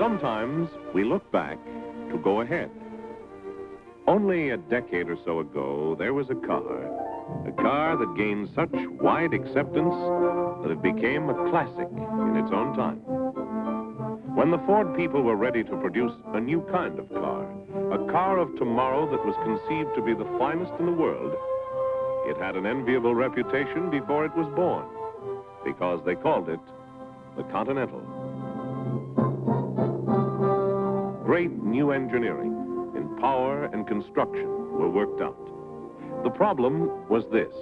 Sometimes we look back to go ahead. Only a decade or so ago, there was a car that gained such wide acceptance that it became a classic in its own time. When the Ford people were ready to produce a new kind of a car of tomorrow that was conceived to be the finest in the world, it had an enviable reputation before it was born, because they called it the Continental. Great new engineering in power and construction were worked out. The problem was this: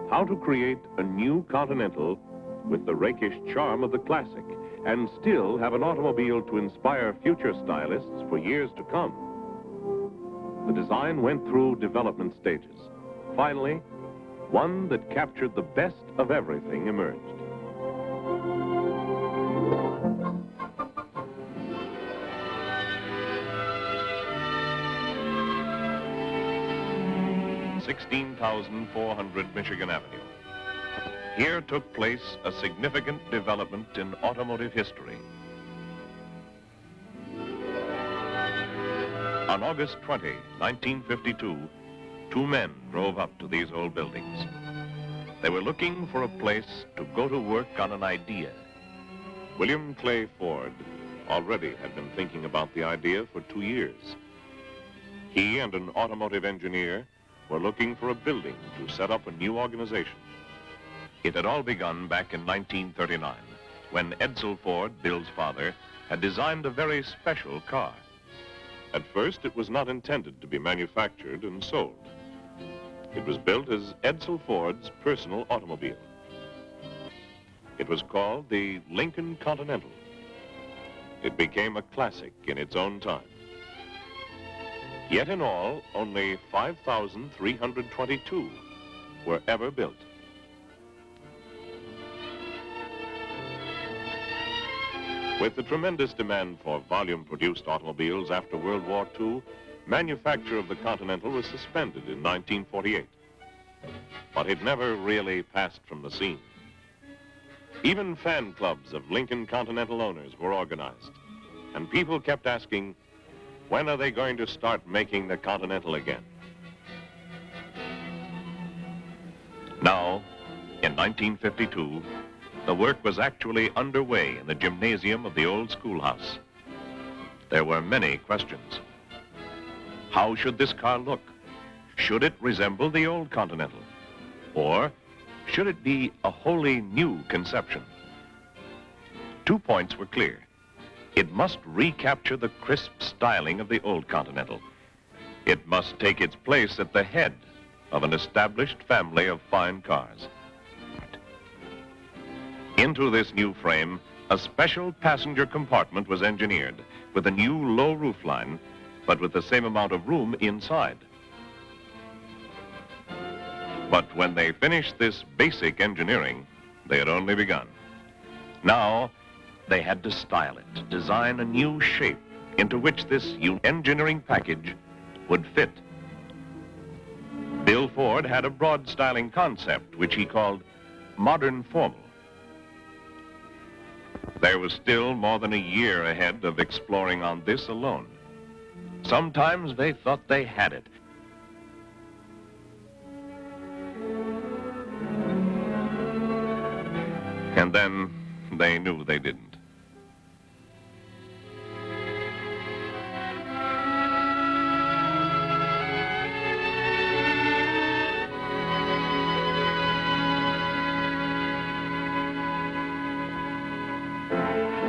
how to create a new Continental with the rakish charm of the classic and still have an automobile to inspire future stylists for years to come. The design went through development stages. Finally, one that captured the best of everything emerged. (16,400 Michigan Avenue). Here took place a significant development in automotive history. On August 20, 1952, two men drove up to these old buildings. They were looking for a place to go to work on an idea. William Clay Ford already had been thinking about the idea for 2 years. He and an automotive engineer were looking for a building to set up a new organization. It had all begun back in 1939, when Edsel Ford, Bill's father, had designed a very special car. At first, it was not intended to be manufactured and sold. It was built as Edsel Ford's personal automobile. It was called the Lincoln Continental. It became a classic in its own time. Yet in all, only 5,322 were ever built. With the tremendous demand for volume-produced automobiles after World War II, manufacture of the Continental was suspended in 1948. But it never really passed from the scene. Even fan clubs of Lincoln Continental owners were organized, and people kept asking, when are they going to start making the Continental again? Now, in 1952, the work was actually underway in the gymnasium of the old schoolhouse. There were many questions. How should this car look? Should it resemble the old Continental? Or should it be a wholly new conception? 2 points were clear. It must recapture the crisp styling of the old Continental. It must take its place at the head of an established family of fine cars. Into this new frame, a special passenger compartment was engineered with a new low roofline, but with the same amount of room inside. But when they finished this basic engineering, they had only begun. Now, they had to style it, design a new shape into which this engineering package would fit. Bill Ford had a broad styling concept, which he called modern formal. There was still more than a year ahead of exploring on this alone. Sometimes they thought they had it. And then they knew they didn't.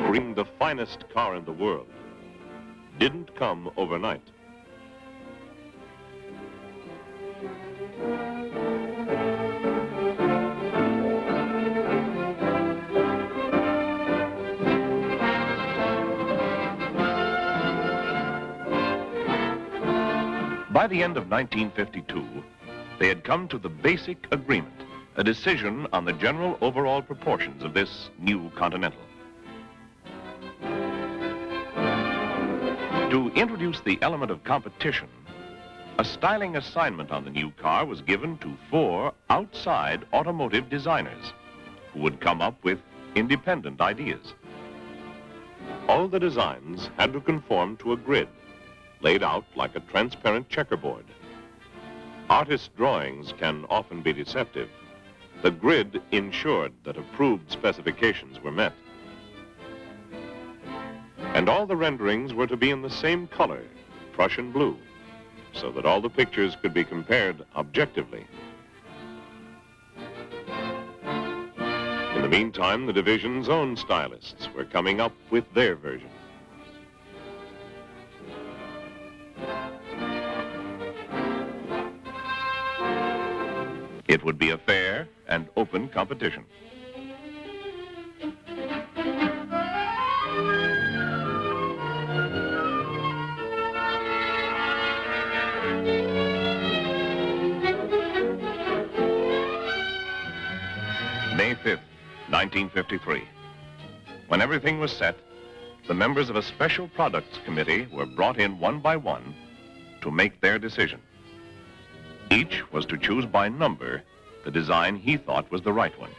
Bring the finest car in the world didn't come overnight. By the end of 1952, they had come to the basic agreement, a decision on the general overall proportions of this new Continental. To introduce the element of competition, a styling assignment on the new car was given to 4 outside automotive designers who would come up with independent ideas. All the designs had to conform to a grid, laid out like a transparent checkerboard. Artists' drawings can often be deceptive. The grid ensured that approved specifications were met. And all the renderings were to be in the same color, Prussian blue, so that all the pictures could be compared objectively. In the meantime, the division's own stylists were coming up with their version. It would be a fair and open competition. May 5th, 1953. When everything was set, the members of a special products committee were brought in one by one to make their decision. Each was to choose by number the design he thought was the right one.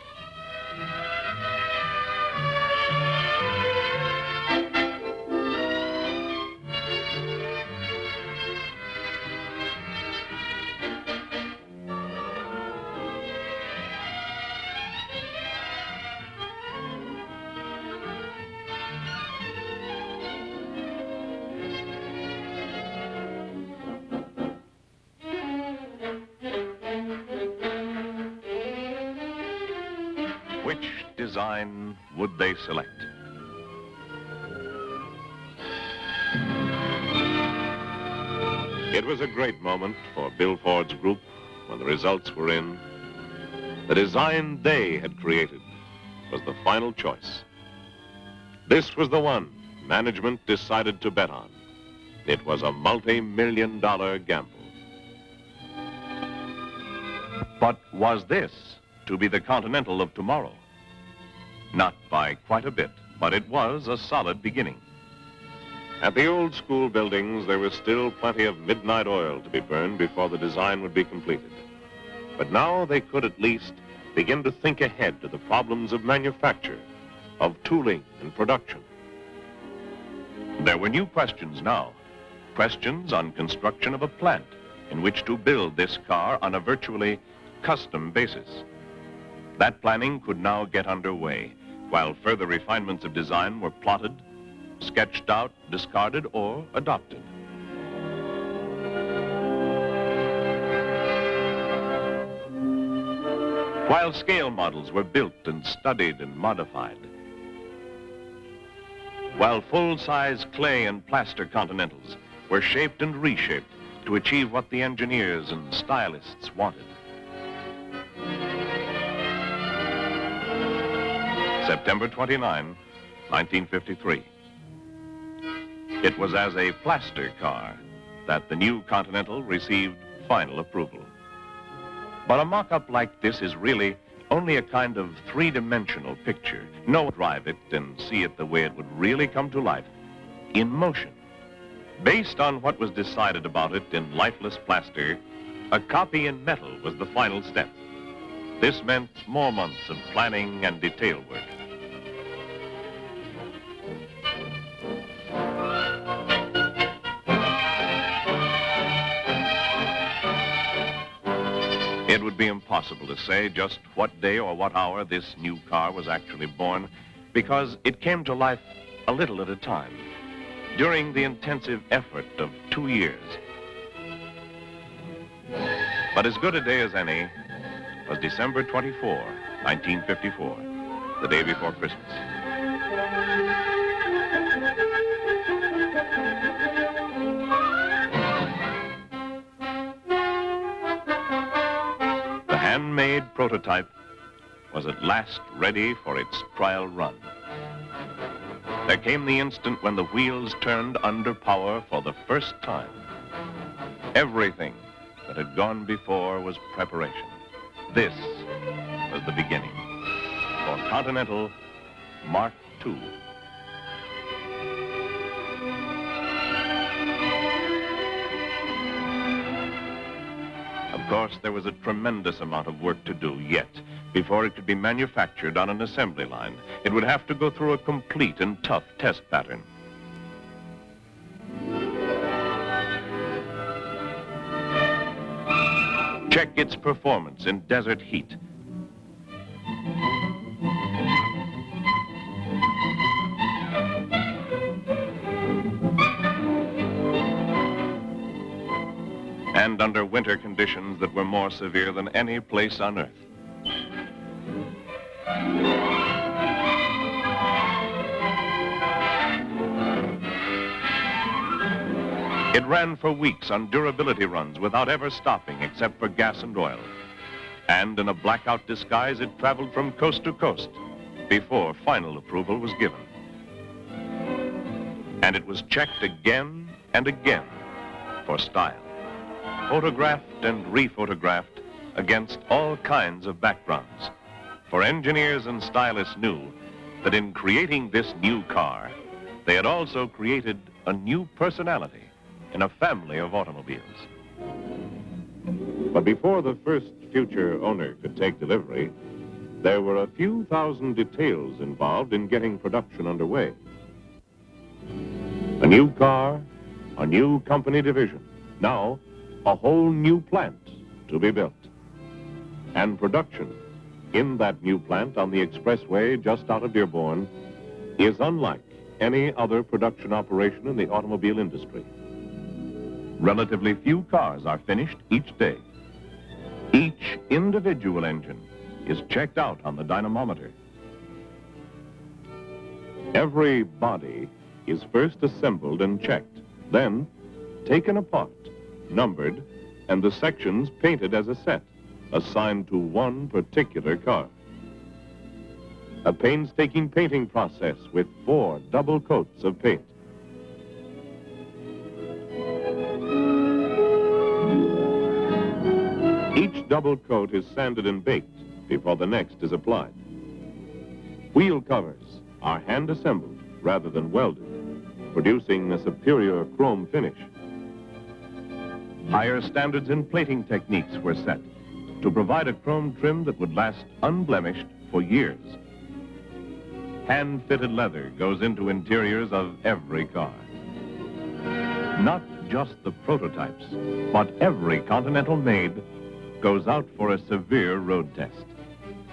Which design would they select? It was a great moment for Bill Ford's group when the results were in. The design they had created was the final choice. This was the one management decided to bet on. It was a multi-million-dollar gamble. But was this to be the Continental of tomorrow? Not by quite a bit, but it was a solid beginning. At the old school buildings, there was still plenty of midnight oil to be burned before the design would be completed. But now they could at least begin to think ahead to the problems of manufacture, of tooling and production. There were new questions now, questions on construction of a plant in which to build this car on a virtually custom basis. That planning could now get underway, while further refinements of design were plotted, sketched out, discarded, or adopted. While scale models were built and studied and modified, while full-size clay and plaster Continentals were shaped and reshaped to achieve what the engineers and stylists wanted. September 29, 1953. It was as a plaster car that the new Continental received final approval. But a mock-up like this is really only a kind of three-dimensional picture. No, drive it and see it the way it would really come to life, in motion. Based on what was decided about it in lifeless plaster, a copy in metal was the final step. This meant more months of planning and detail work. It would be impossible to say just what day or what hour this new car was actually born, because it came to life a little at a time, during the intensive effort of 2 years. But as good a day as any was December 24, 1954, the day before Christmas. The handmade prototype was at last ready for its trial run. There came the instant when the wheels turned under power for the first time. Everything that had gone before was preparation. This was the beginning for Continental Mark II. Of course, there was a tremendous amount of work to do yet Before it could be manufactured on an assembly line, it would have to go through a complete and tough test pattern. Check its performance in desert heat. And under winter conditions that were more severe than any place on Earth. It ran for weeks on durability runs without ever stopping except for gas and oil. And in a blackout disguise, it traveled from coast to coast before final approval was given. And it was checked again and again for style. Photographed and rephotographed against all kinds of backgrounds. For engineers and stylists knew that in creating this new car, they had also created a new personality in a family of automobiles. But before the first future owner could take delivery, there were a few thousand details involved in getting production underway. A new car, a new company division, now a whole new plant to be built. And production in that new plant on the expressway just out of Dearborn is unlike any other production operation in the automobile industry. Relatively few cars are finished each day. Each individual engine is checked out on the dynamometer. Every body is first assembled and checked, then taken apart, numbered, and the sections painted as a set, assigned to one particular car. A painstaking painting process with 4 double coats of paint. Each double coat is sanded and baked before the next is applied. Wheel covers are hand-assembled rather than welded, producing a superior chrome finish. Higher standards in plating techniques were set to provide a chrome trim that would last unblemished for years. Hand-fitted leather goes into interiors of every car. Not just the prototypes, but every Continental made goes out for a severe road test.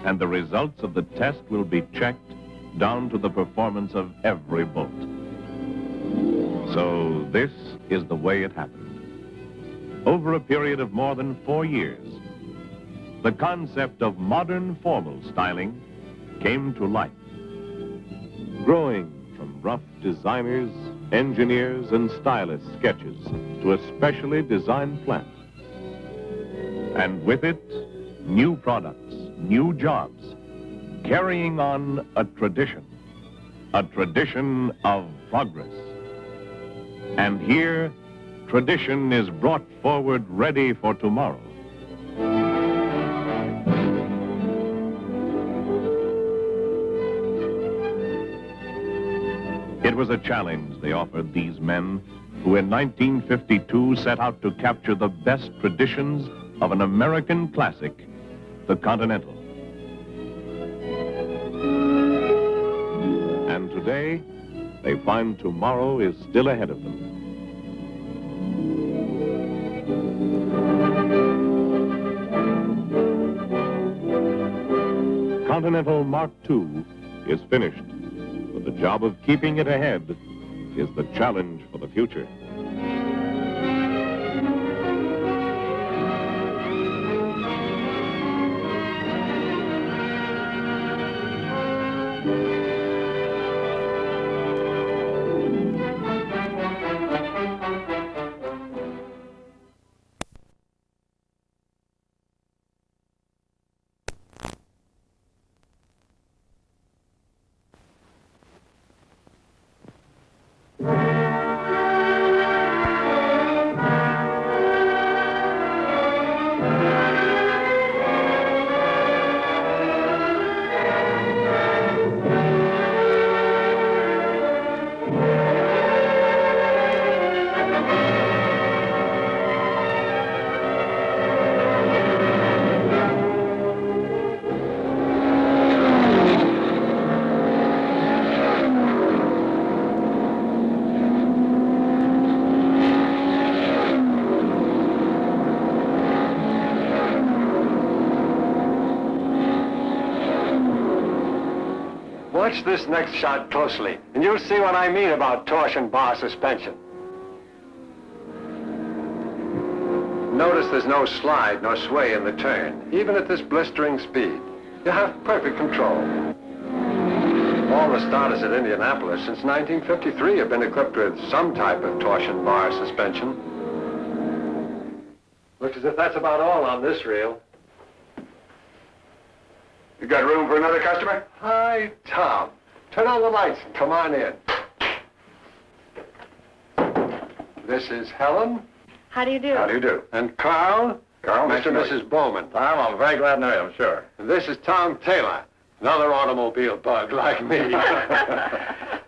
And the results of the test will be checked down to the performance of every bolt. So this is the way it happened. Over a period of more than 4 years, the concept of modern formal styling came to life, growing from rough designers, engineers, and stylist sketches to a specially designed plant. And with it, new products, new jobs, carrying on a tradition of progress. And here, tradition is brought forward ready for tomorrow. It was a challenge they offered these men who in 1952 set out to capture the best traditions of an American classic, the Continental. And today, they find tomorrow is still ahead of them. Continental Mark II is finished, but the job of keeping it ahead is the challenge for the future. Watch this next shot closely, and you'll see what I mean about torsion bar suspension. Notice there's no slide nor sway in the turn, even at this blistering speed. You have perfect control. All the starters at Indianapolis since 1953 have been equipped with some type of torsion bar suspension. Looks as if that's about all on this reel. You got room for another customer? Hi, Tom. Turn on the lights and come on in. This is Helen. How do you do? How do you do? And Carl. Carl, nice Mr. to and know you. Mrs. Bowman. Tom, I'm very glad to know you, I'm sure. And this is Tom Taylor, another automobile bug like me.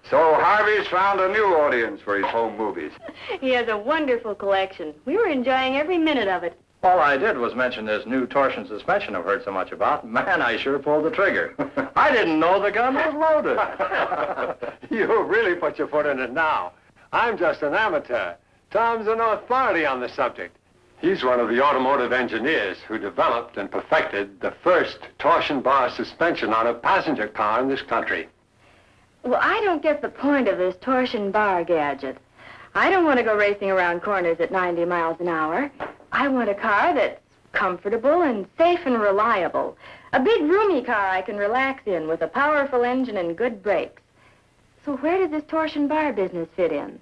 So Harvey's found a new audience for his home movies. He has a wonderful collection. We were enjoying every minute of it. All I did was mention this new torsion suspension I've heard so much about. Man, I sure pulled the trigger. I didn't know the gun was loaded. You really put your foot in it now. I'm just an amateur. Tom's an authority on the subject. He's one of the automotive engineers who developed and perfected the first torsion bar suspension on a passenger car in this country. Well, I don't get the point of this torsion bar gadget. I don't want to go racing around corners at 90 miles an hour. I want a car that's comfortable and safe and reliable. A big, roomy car I can relax in with a powerful engine and good brakes. So where does this torsion bar business fit in?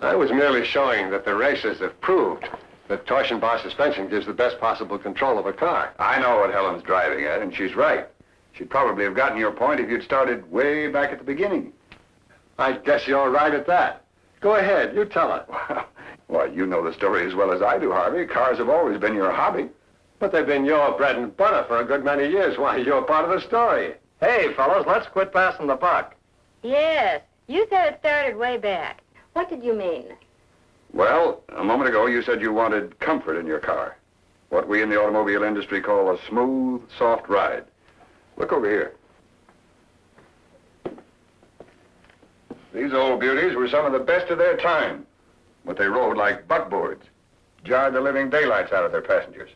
I was merely showing that the racers have proved that torsion bar suspension gives the best possible control of a car. I know what Helen's driving at, and she's right. She'd probably have gotten your point if you'd started way back at the beginning. I guess you're right at that. Go ahead, you tell her. Well, you know the story as well as I do, Harvey. Cars have always been your hobby. But they've been your bread and butter for a good many years. Why, you're part of the story. Hey, fellas, let's quit passing the buck. Yes, you said it started way back. What did you mean? Well, a moment ago you said you wanted comfort in your car. What we in the automobile industry call a smooth, soft ride. Look over here. These old beauties were some of the best of their time, but they rode like buckboards, jarred the living daylights out of their passengers.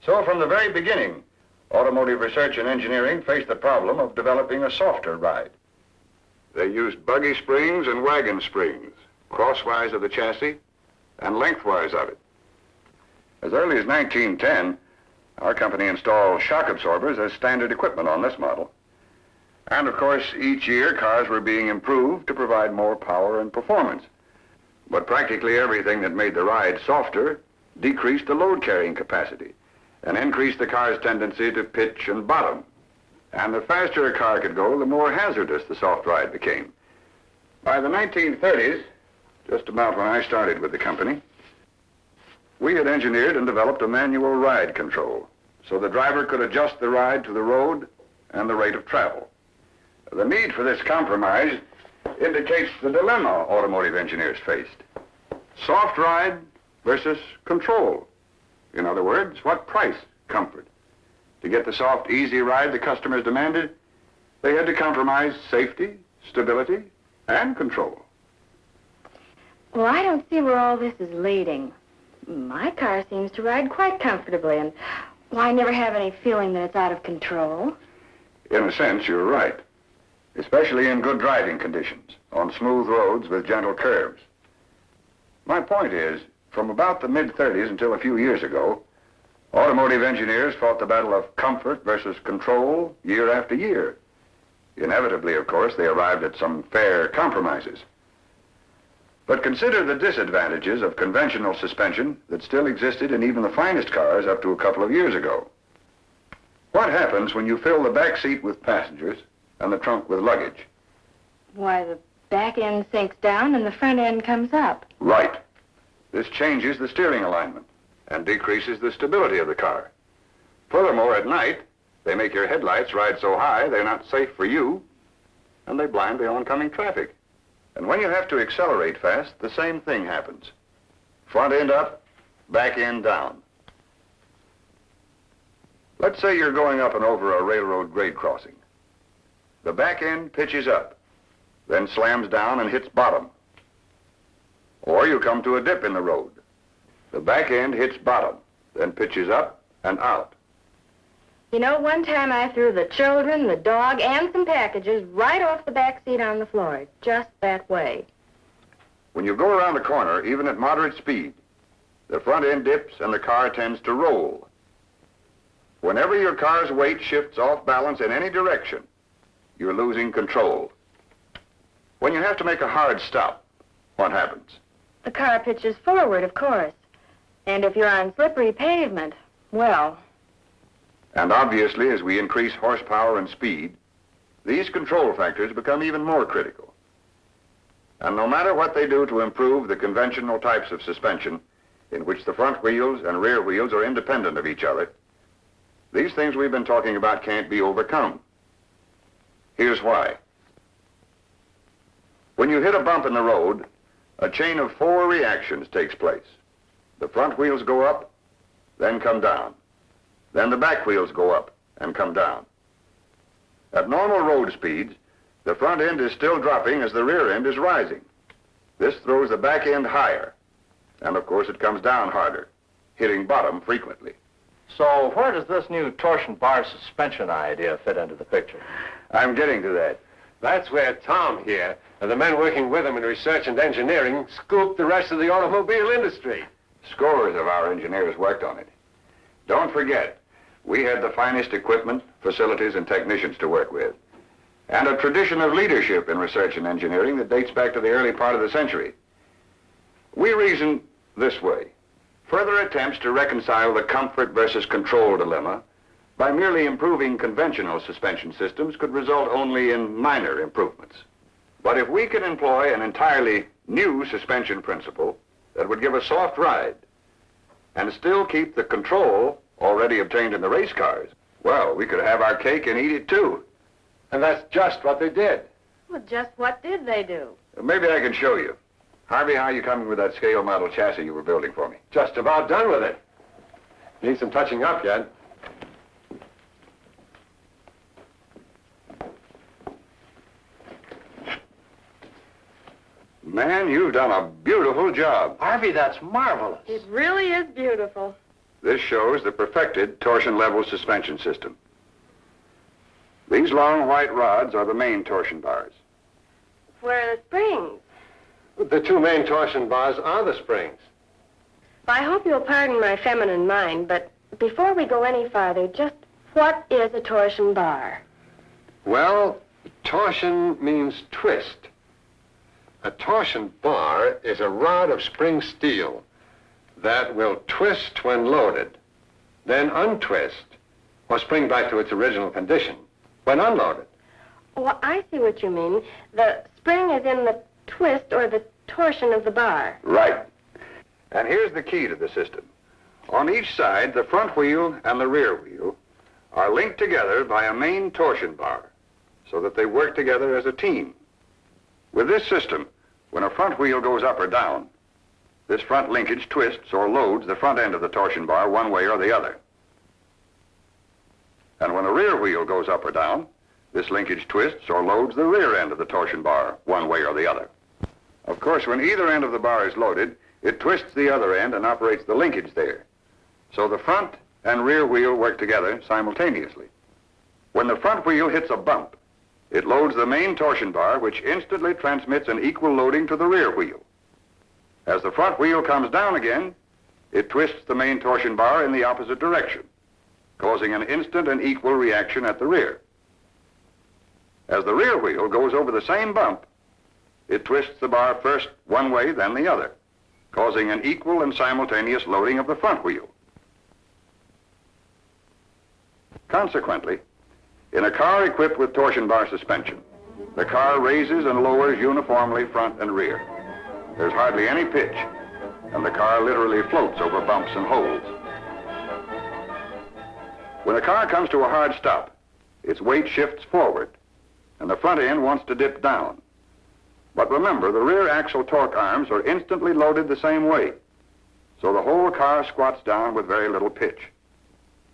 So from the very beginning, automotive research and engineering faced the problem of developing a softer ride. They used buggy springs and wagon springs, crosswise of the chassis and lengthwise of it. As early as 1910, our company installed shock absorbers as standard equipment on this model. And of course, each year cars were being improved to provide more power and performance. But practically everything that made the ride softer decreased the load carrying capacity and increased the car's tendency to pitch and bottom. And the faster a car could go, the more hazardous the soft ride became. By the 1930s, just about when I started with the company, we had engineered and developed a manual ride control so the driver could adjust the ride to the road and the rate of travel. The need for this compromise indicates the dilemma automotive engineers faced. Soft ride versus control. In other words, what price comfort? To get the soft, easy ride the customers demanded, they had to compromise safety, stability, and control. Well, I don't see where all this is leading. My car seems to ride quite comfortably, and well, I never have any feeling that it's out of control. In a sense, you're right. Especially in good driving conditions, on smooth roads with gentle curves. My point is, from about the mid-30s until a few years ago, automotive engineers fought the battle of comfort versus control year after year. Inevitably, of course, they arrived at some fair compromises. But consider the disadvantages of conventional suspension that still existed in even the finest cars up to a couple of years ago. What happens when you fill the back seat with passengers and the trunk with luggage? Why, the back end sinks down and the front end comes up. Right. This changes the steering alignment and decreases the stability of the car. Furthermore, at night, they make your headlights ride so high they're not safe for you, and they blind the oncoming traffic. And when you have to accelerate fast, the same thing happens. Front end up, back end down. Let's say you're going up and over a railroad grade crossing. The back end pitches up, then slams down and hits bottom. Or you come to a dip in the road. The back end hits bottom, then pitches up and out. You know, one time I threw the children, the dog, and some packages right off the back seat on the floor, just that way. When you go around the corner, even at moderate speed, the front end dips and the car tends to roll. Whenever your car's weight shifts off balance in any direction, you're losing control. When you have to make a hard stop, what happens? The car pitches forward, of course. And if you're on slippery pavement, well... And obviously, as we increase horsepower and speed, these control factors become even more critical. And no matter what they do to improve the conventional types of suspension, in which the front wheels and rear wheels are independent of each other, these things we've been talking about can't be overcome. Here's why. When you hit a bump in the road, a chain of 4 reactions takes place. The front wheels go up, then come down. Then the back wheels go up and come down. At normal road speeds, the front end is still dropping as the rear end is rising. This throws the back end higher, and of course it comes down harder, hitting bottom frequently. So where does this new torsion bar suspension idea fit into the picture? I'm getting to that. That's where Tom here, and the men working with him in research and engineering, scooped the rest of the automobile industry. Scores of our engineers worked on it. Don't forget, we had the finest equipment, facilities, and technicians to work with, and a tradition of leadership in research and engineering that dates back to the early part of the century. We reason this way. Further attempts to reconcile the comfort versus control dilemma by merely improving conventional suspension systems could result only in minor improvements. But if we can employ an entirely new suspension principle that would give a soft ride and still keep the control already obtained in the race cars, well, we could have our cake and eat it too. And that's just what they did. Well, just what did they do? Maybe I can show you. Harvey, how are you coming with that scale model chassis you were building for me? Just about done with it. Need some touching up yet. Man, you've done a beautiful job. Harvey, that's marvelous. It really is beautiful. This shows the perfected torsion level suspension system. These long white rods are the main torsion bars. Where are the springs? The 2 main torsion bars are the springs. I hope you'll pardon my feminine mind, but before we go any farther, just what is a torsion bar? Well, torsion means twist. A torsion bar is a rod of spring steel that will twist when loaded, then untwist, or spring back to its original condition when unloaded. Oh, I see what you mean. The spring is in the twist or the torsion of the bar. Right. And here's the key to the system. On each side, the front wheel and the rear wheel are linked together by a main torsion bar so that they work together as a team. With this system, when a front wheel goes up or down, this front linkage twists or loads the front end of the torsion bar one way or the other. And when the rear wheel goes up or down, this linkage twists or loads the rear end of the torsion bar one way or the other. Of course, when either end of the bar is loaded, it twists the other end and operates the linkage there. So the front and rear wheel work together simultaneously. When the front wheel hits a bump, it loads the main torsion bar, which instantly transmits an equal loading to the rear wheel. As the front wheel comes down again, it twists the main torsion bar in the opposite direction, causing an instant and equal reaction at the rear. As the rear wheel goes over the same bump, it twists the bar first one way, then the other, causing an equal and simultaneous loading of the front wheel. Consequently, in a car equipped with torsion bar suspension, the car raises and lowers uniformly front and rear. There's hardly any pitch, and the car literally floats over bumps and holes. When the car comes to a hard stop, its weight shifts forward, and the front end wants to dip down. But remember, the rear axle torque arms are instantly loaded the same way, so the whole car squats down with very little pitch.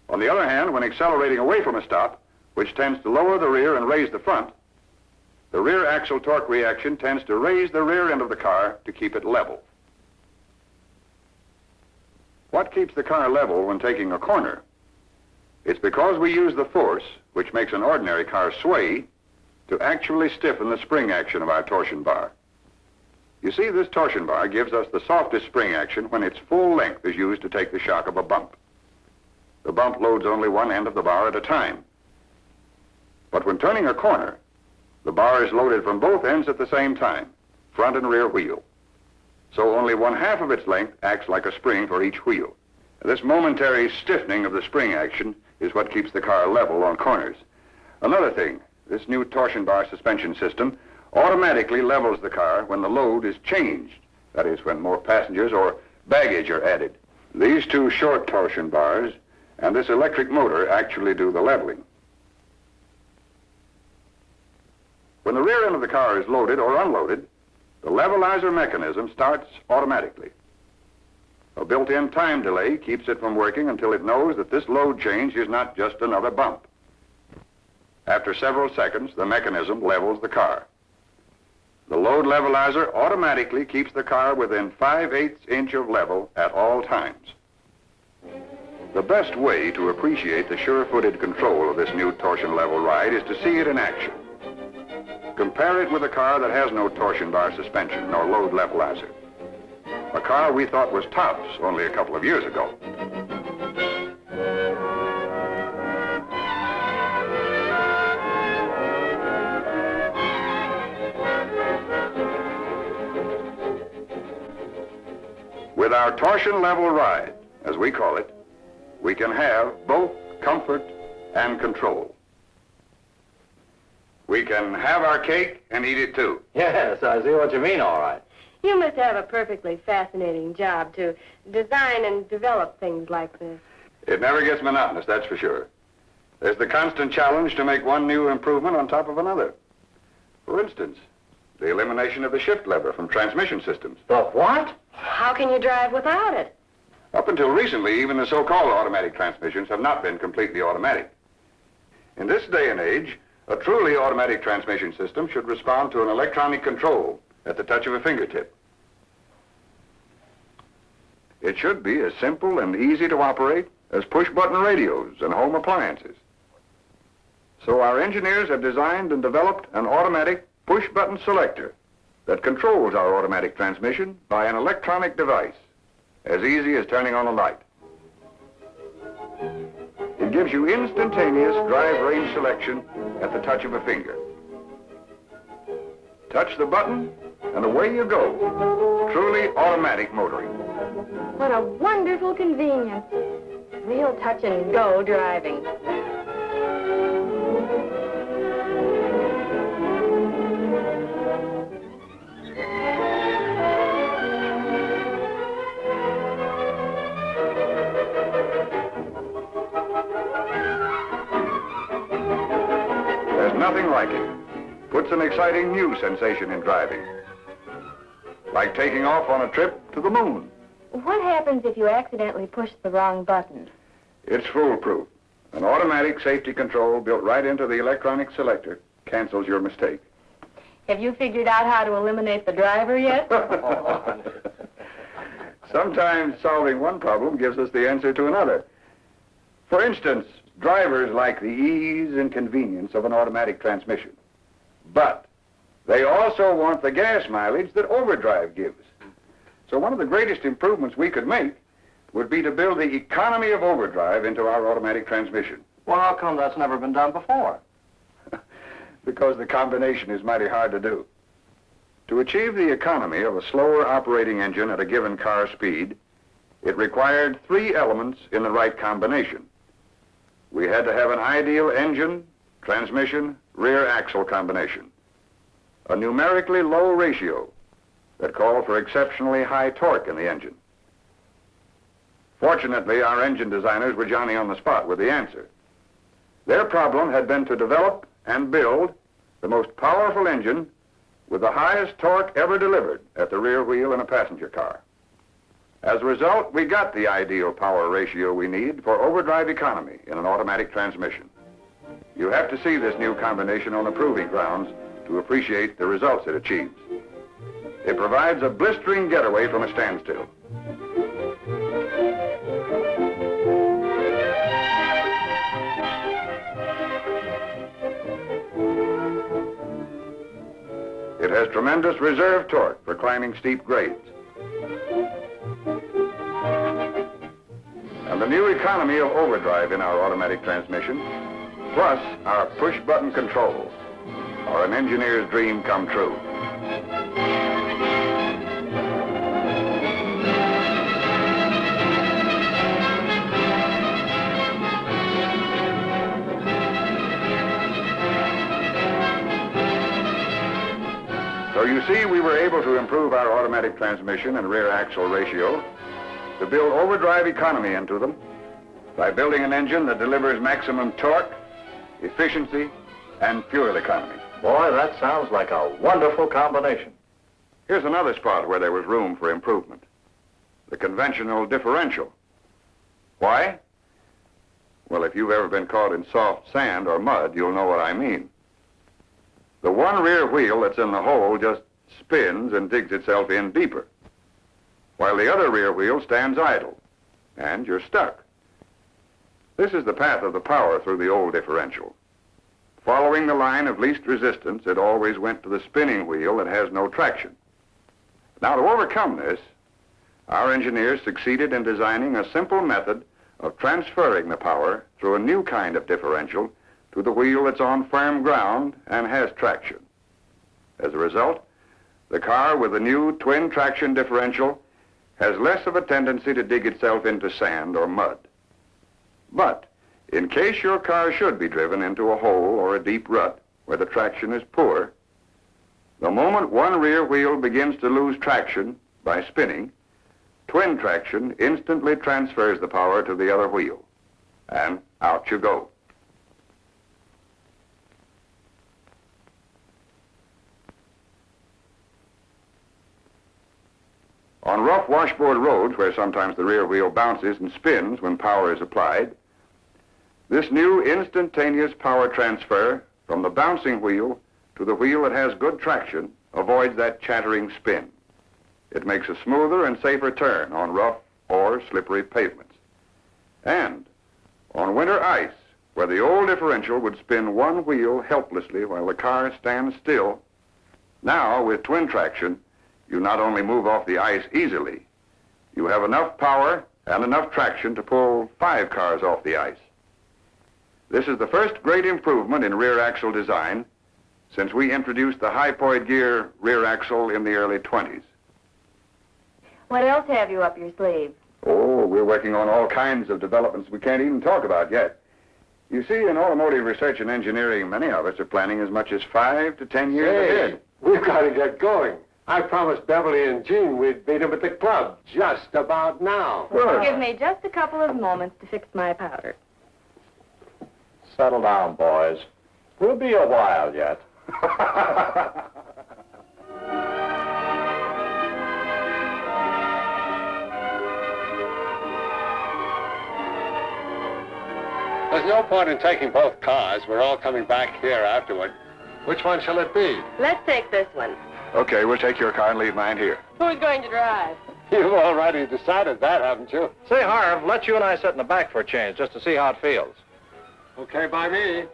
On the other hand, when accelerating away from a stop, which tends to lower the rear and raise the front, the rear axle torque reaction tends to raise the rear end of the car to keep it level. What keeps the car level when taking a corner? It's because we use the force, which makes an ordinary car sway, to actually stiffen the spring action of our torsion bar. You see, this torsion bar gives us the softest spring action when its full length is used to take the shock of a bump. The bump loads only one end of the bar at a time. But when turning a corner, the bar is loaded from both ends at the same time, front and rear wheel. So only one half of its length acts like a spring for each wheel. This momentary stiffening of the spring action is what keeps the car level on corners. Another thing, this new torsion bar suspension system automatically levels the car when the load is changed. That is, when more passengers or baggage are added. These two short torsion bars and this electric motor actually do the leveling. When the rear end of the car is loaded or unloaded, the levelizer mechanism starts automatically. A built-in time delay keeps it from working until it knows that this load change is not just another bump. After several seconds, the mechanism levels the car. The load levelizer automatically keeps the car within 5/8 inch of level at all times. The best way to appreciate the sure-footed control of this new torsion level ride is to see it in action. Compare it with a car that has no torsion bar suspension nor load levelizer. A car we thought was tops only a couple of years ago. With our torsion level ride, as we call it, we can have both comfort and control. We can have our cake and eat it too. Yes, I see what you mean, all right. You must have a perfectly fascinating job to design and develop things like this. It never gets monotonous, that's for sure. There's the constant challenge to make one new improvement on top of another. For instance, the elimination of the shift lever from transmission systems. The what? How can you drive without it? Up until recently, even the so-called automatic transmissions have not been completely automatic. In this day and age, a truly automatic transmission system should respond to an electronic control at the touch of a fingertip. It should be as simple and easy to operate as push-button radios and home appliances. So our engineers have designed and developed an automatic push-button selector that controls our automatic transmission by an electronic device, as easy as turning on a light. It gives you instantaneous drive range selection at the touch of a finger. Touch the button, and away you go. Truly automatic motoring. What a wonderful convenience. Real touch and go driving. There's nothing like it. Puts an exciting new sensation in driving. Like taking off on a trip to the moon. What happens if you accidentally push the wrong button? It's foolproof. An automatic safety control built right into the electronic selector cancels your mistake. Have you figured out how to eliminate the driver yet? Sometimes solving one problem gives us the answer to another. For instance, drivers like the ease and convenience of an automatic transmission. But they also want the gas mileage that overdrive gives. So one of the greatest improvements we could make would be to build the economy of overdrive into our automatic transmission. Well, how come that's never been done before? Because the combination is mighty hard to do. To achieve the economy of a slower operating engine at a given car speed, it required 3 elements in the right combination. We had to have an ideal engine, transmission, rear axle combination. A numerically low ratio that called for exceptionally high torque in the engine. Fortunately, our engine designers were Johnny on the spot with the answer. Their problem had been to develop and build the most powerful engine with the highest torque ever delivered at the rear wheel in a passenger car. As a result, we got the ideal power ratio we need for overdrive economy in an automatic transmission. You have to see this new combination on the proving grounds to appreciate the results it achieves. It provides a blistering getaway from a standstill. has tremendous reserve torque for climbing steep grades. And the new economy of overdrive in our automatic transmission, plus our push-button controls, are an engineer's dream come true. So you see, we were able to improve our automatic transmission and rear axle ratio to build overdrive economy into them by building an engine that delivers maximum torque, efficiency, and fuel economy. Boy, that sounds like a wonderful combination. Here's another spot where there was room for improvement. The conventional differential. Why? Well, if you've ever been caught in soft sand or mud, you'll know what I mean. The one rear wheel that's in the hole just spins and digs itself in deeper, while the other rear wheel stands idle, and you're stuck. This is the path of the power through the old differential. Following the line of least resistance, it always went to the spinning wheel that has no traction. Now, to overcome this, our engineers succeeded in designing a simple method of transferring the power through a new kind of differential to the wheel that's on firm ground and has traction. As a result, the car with the new twin traction differential has less of a tendency to dig itself into sand or mud. But in case your car should be driven into a hole or a deep rut where the traction is poor, the moment one rear wheel begins to lose traction by spinning, twin traction instantly transfers the power to the other wheel, and out you go. On rough washboard roads, where sometimes the rear wheel bounces and spins when power is applied, this new instantaneous power transfer from the bouncing wheel to the wheel that has good traction avoids that chattering spin. It makes a smoother and safer turn on rough or slippery pavements. And on winter ice, where the old differential would spin one wheel helplessly while the car stands still, now with twin traction, you not only move off the ice easily, you have enough power and enough traction to pull 5 cars off the ice. This is the first great improvement in rear axle design since we introduced the hypoid gear rear axle in the early 20s. What else have you up your sleeve? Oh, we're working on all kinds of developments we can't even talk about yet. You see, in automotive research and engineering, many of us are planning as much as 5 to 10 years ahead. We've got to get going. I promised Beverly and Jean we'd meet him at the club just about now. Good. Give me just a couple of moments to fix my powder. Settle down, boys. We'll be a while yet. There's no point in taking both cars. We're all coming back here afterward. Which one shall it be? Let's take this one. Okay, we'll take your car and leave mine here. Who's going to drive? You've already decided that, haven't you? Say, Harv, let you and I sit in the back for a change just to see how it feels. Okay by me.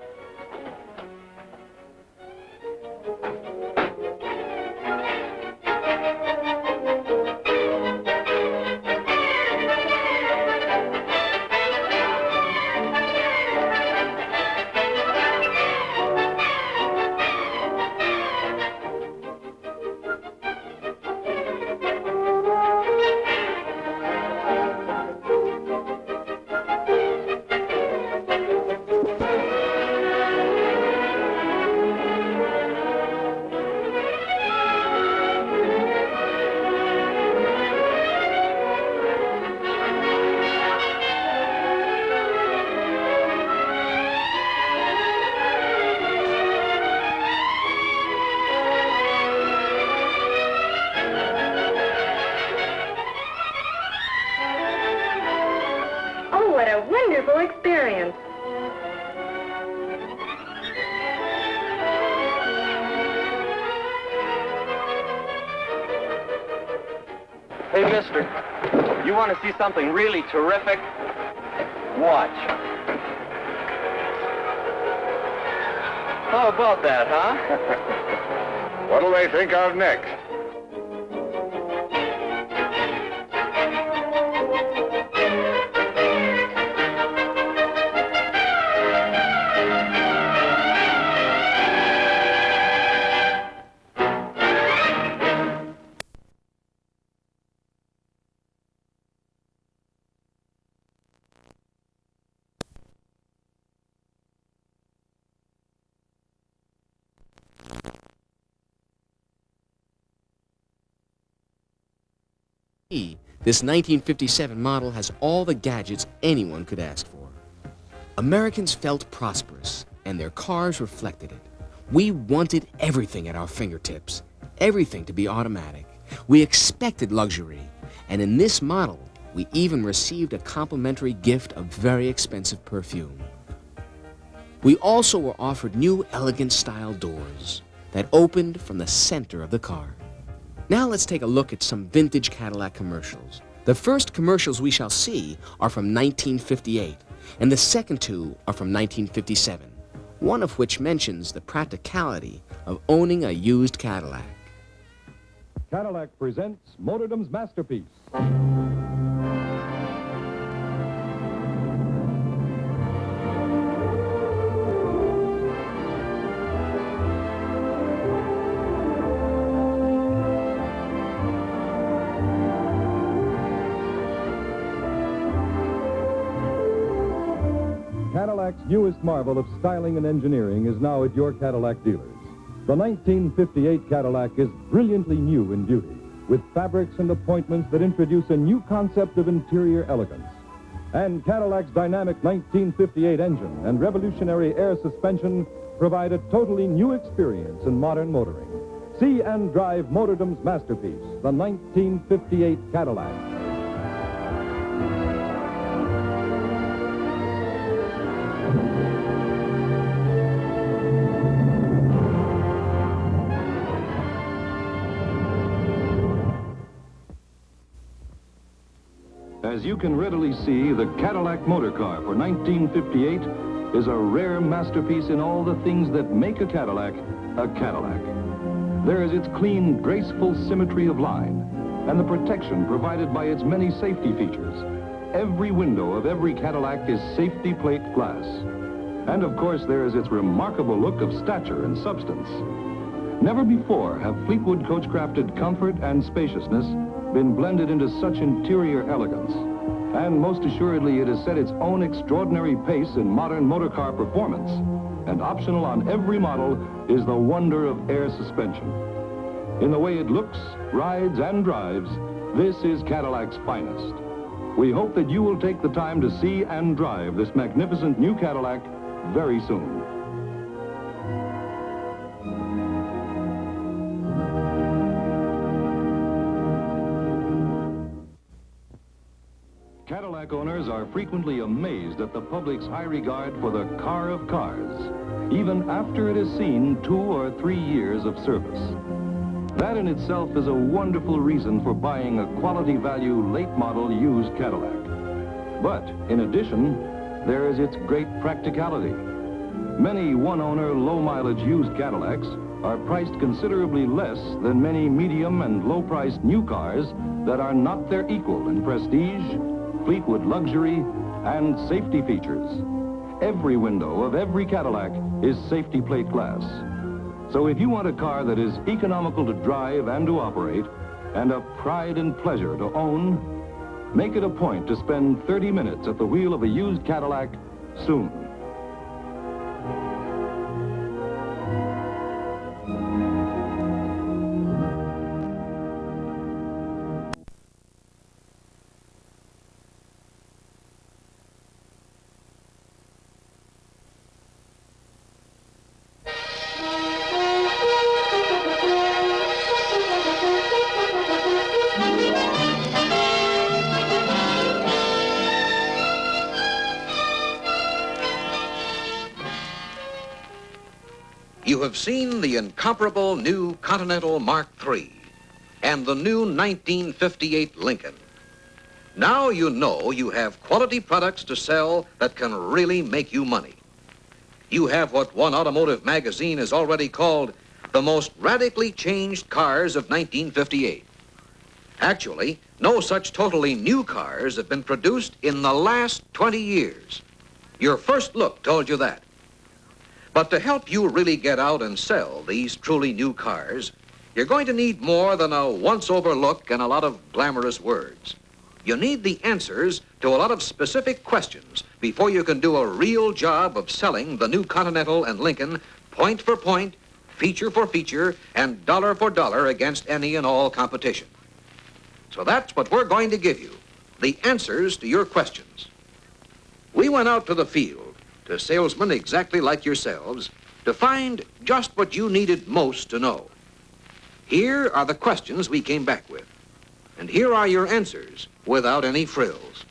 What a wonderful experience. Hey, mister, you want to see something really terrific? Watch. How about that, huh? What'll they think of next? This 1957 model has all the gadgets anyone could ask for. Americans felt prosperous, and their cars reflected it. We wanted everything at our fingertips, everything to be automatic. We expected luxury, and in this model, we even received a complimentary gift of very expensive perfume. We also were offered new elegant style doors that opened from the center of the car. Now let's take a look at some vintage Cadillac commercials. The first commercials we shall see are from 1958, and the second two are from 1957, one of which mentions the practicality of owning a used Cadillac. Cadillac presents Motordom's masterpiece. Cadillac's newest marvel of styling and engineering is now at your Cadillac dealers. The 1958 Cadillac is brilliantly new in beauty, with fabrics and appointments that introduce a new concept of interior elegance. And Cadillac's dynamic 1958 engine and revolutionary air suspension provide a totally new experience in modern motoring. See and drive Motordom's masterpiece, the 1958 Cadillac. As you can readily see, the Cadillac motor car for 1958 is a rare masterpiece in all the things that make a Cadillac a Cadillac. There is its clean, graceful symmetry of line and the protection provided by its many safety features. Every window of every Cadillac is safety plate glass. And of course, there is its remarkable look of stature and substance. Never before have Fleetwood coach-crafted comfort and spaciousness been blended into such interior elegance. And most assuredly, it has set its own extraordinary pace in modern motor car performance. And optional on every model is the wonder of air suspension. In the way it looks, rides, and drives, this is Cadillac's finest. We hope that you will take the time to see and drive this magnificent new Cadillac very soon. Cadillac owners are frequently amazed at the public's high regard for the car of cars, even after it has seen 2 or 3 years of service. That in itself is a wonderful reason for buying a quality value late model used Cadillac. But in addition, there is its great practicality. Many one-owner, low-mileage used Cadillacs are priced considerably less than many medium and low-priced new cars that are not their equal in prestige, Fleetwood luxury, and safety features. Every window of every Cadillac is safety plate glass. So if you want a car that is economical to drive and to operate, and a pride and pleasure to own, make it a point to spend 30 minutes at the wheel of a used Cadillac soon. You have seen the incomparable new Continental Mark III and the new 1958 Lincoln. Now you know you have quality products to sell that can really make you money. You have what one automotive magazine has already called the most radically changed cars of 1958. Actually, no such totally new cars have been produced in the last 20 years. Your first look told you that. But to help you really get out and sell these truly new cars, you're going to need more than a once-over look and a lot of glamorous words. You need the answers to a lot of specific questions before you can do a real job of selling the new Continental and Lincoln point for point, feature for feature, and dollar for dollar against any and all competition. So that's what we're going to give you, the answers to your questions. We went out to the field to salesmen exactly like yourselves to find just what you needed most to know. Here are the questions we came back with, and here are your answers without any frills.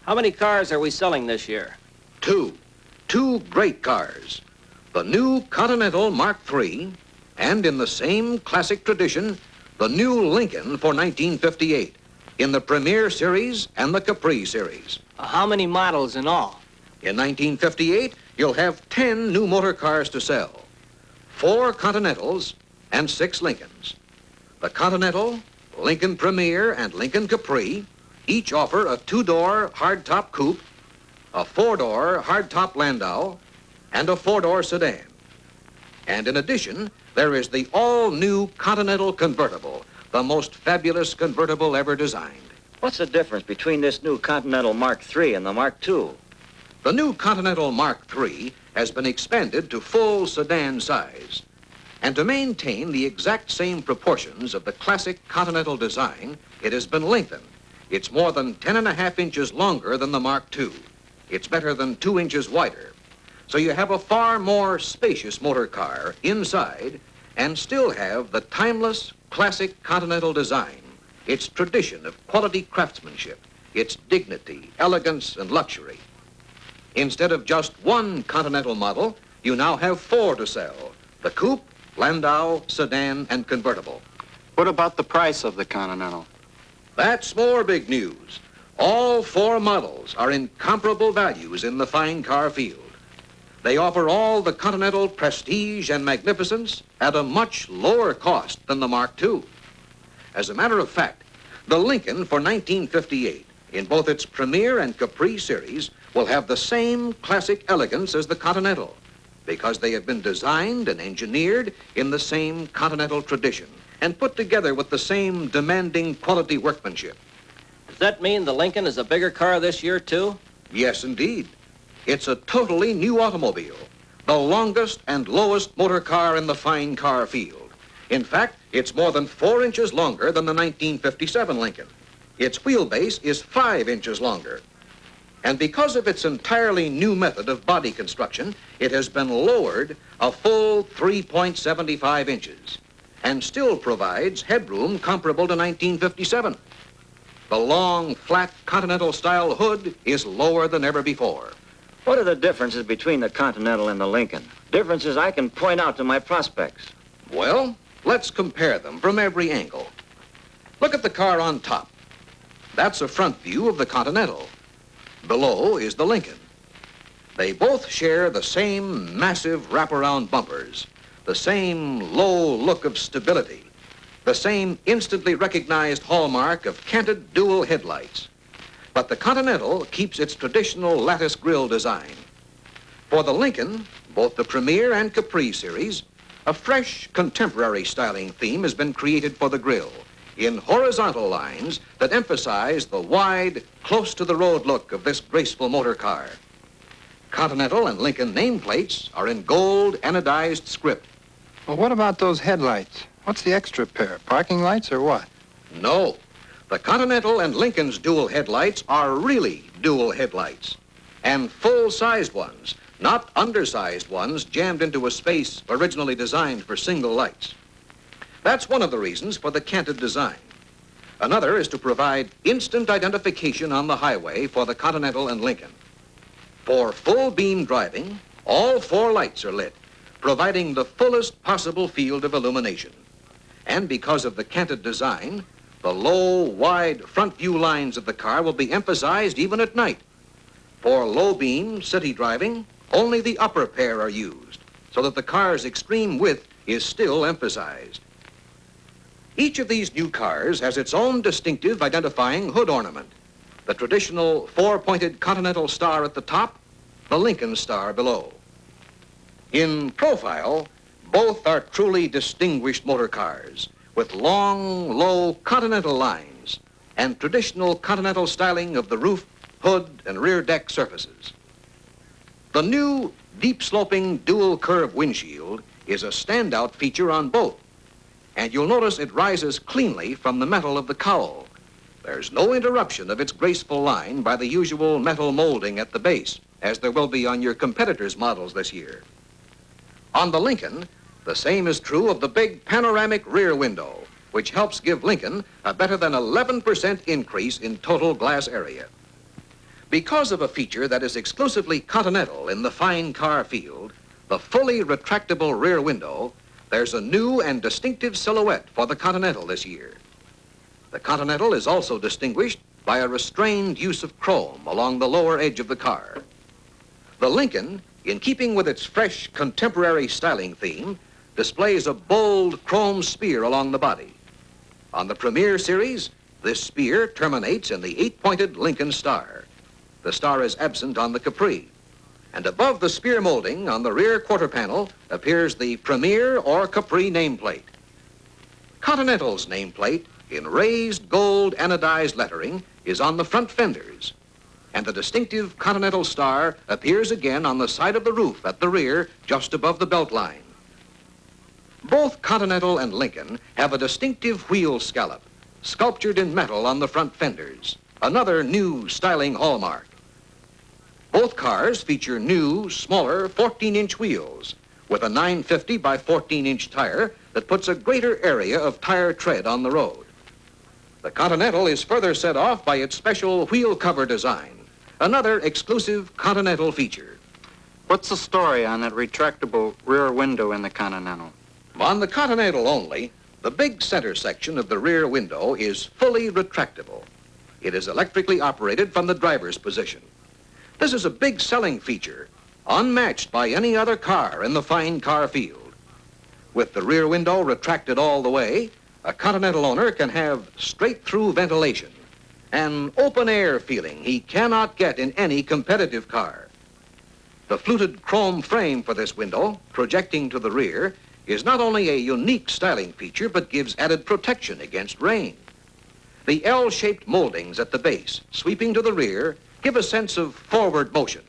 How many cars are we selling this year? Two great cars. The new Continental Mark III, and in the same classic tradition, the new Lincoln for 1958, in the Premier Series and the Capri Series. How many models in all? In 1958, you'll have 10 new motor cars to sell, 4 Continentals and 6 Lincolns. The Continental, Lincoln Premier, and Lincoln Capri each offer a 2-door hardtop coupe, a 4-door hardtop Landau, and a 4-door sedan. And in addition, there is the all-new Continental convertible, the most fabulous convertible ever designed. What's the difference between this new Continental Mark III and the Mark II? The new Continental Mark III has been expanded to full sedan size. And to maintain the exact same proportions of the classic Continental design, it has been lengthened. It's more than 10.5 inches longer than the Mark II. It's better than 2 inches wider. So you have a far more spacious motor car inside and still have the timeless, classic Continental design, its tradition of quality craftsmanship, its dignity, elegance, and luxury. Instead of just one Continental model, you now have 4 to sell: the coupe, Landau, sedan, and convertible. What about the price of the Continental? That's more big news. All 4 models are incomparable values in the fine car field. They offer all the Continental prestige and magnificence at a much lower cost than the Mark II. As a matter of fact, the Lincoln for 1958, in both its Premier and Capri series, will have the same classic elegance as the Continental, because they have been designed and engineered in the same Continental tradition and put together with the same demanding quality workmanship. Does that mean the Lincoln is a bigger car this year, too? Yes, indeed. It's a totally new automobile, the longest and lowest motor car in the fine car field. In fact, it's more than 4 inches longer than the 1957 Lincoln. Its wheelbase is 5 inches longer. And because of its entirely new method of body construction, it has been lowered a full 3.75 inches and still provides headroom comparable to 1957. The long, flat Continental-style hood is lower than ever before. What are the differences between the Continental and the Lincoln? Differences I can point out to my prospects. Well, let's compare them from every angle. Look at the car on top. That's a front view of the Continental. Below is the Lincoln. They both share the same massive wraparound bumpers, the same low look of stability, the same instantly recognized hallmark of canted dual headlights. But the Continental keeps its traditional lattice grille design. For the Lincoln, both the Premier and Capri series, a fresh contemporary styling theme has been created for the grille in horizontal lines that emphasize the wide, close-to-the-road look of this graceful motor car. Continental and Lincoln nameplates are in gold anodized script. Well, what about those headlights? What's the extra pair? Parking lights or what? No. The Continental and Lincoln's dual headlights are really dual headlights, and full-sized ones, not undersized ones jammed into a space originally designed for single lights. That's one of the reasons for the canted design. Another is to provide instant identification on the highway for the Continental and Lincoln. For full beam driving, all 4 lights are lit, providing the fullest possible field of illumination. And because of the canted design, the low, wide front view lines of the car will be emphasized even at night. For low beam city driving, only the upper pair are used, so that the car's extreme width is still emphasized. Each of these new cars has its own distinctive identifying hood ornament. The traditional four-pointed Continental star at the top, the Lincoln star below. In profile, both are truly distinguished motor cars with long, low Continental lines and traditional Continental styling of the roof, hood, and rear deck surfaces. The new deep-sloping dual-curve windshield is a standout feature on both, and you'll notice it rises cleanly from the metal of the cowl. There's no interruption of its graceful line by the usual metal molding at the base, as there will be on your competitors' models this year. On the Lincoln, the same is true of the big panoramic rear window, which helps give Lincoln a better than 11% increase in total glass area. Because of a feature that is exclusively Continental in the fine car field, the fully retractable rear window, there's a new and distinctive silhouette for the Continental this year. The Continental is also distinguished by a restrained use of chrome along the lower edge of the car. The Lincoln, in keeping with its fresh contemporary styling theme, displays a bold chrome spear along the body. On the Premier series, this spear terminates in the 8-pointed Lincoln star. The star is absent on the Capri. And above the spear molding on the rear quarter panel appears the Premier or Capri nameplate. Continental's nameplate, in raised gold anodized lettering, is on the front fenders. And the distinctive Continental star appears again on the side of the roof at the rear, just above the belt line. Both Continental and Lincoln have a distinctive wheel scallop, sculptured in metal on the front fenders, another new styling hallmark. Both cars feature new, smaller 14-inch wheels with a 950 by 14-inch tire that puts a greater area of tire tread on the road. The Continental is further set off by its special wheel cover design, another exclusive Continental feature. What's the story on that retractable rear window in the Continental? On the Continental only, the big center section of the rear window is fully retractable. It is electrically operated from the driver's position. This is a big selling feature, unmatched by any other car in the fine car field. With the rear window retracted all the way, a Continental owner can have straight-through ventilation, an open-air feeling he cannot get in any competitive car. The fluted chrome frame for this window, projecting to the rear, is not only a unique styling feature, but gives added protection against rain. The L-shaped moldings at the base, sweeping to the rear, give a sense of forward motion.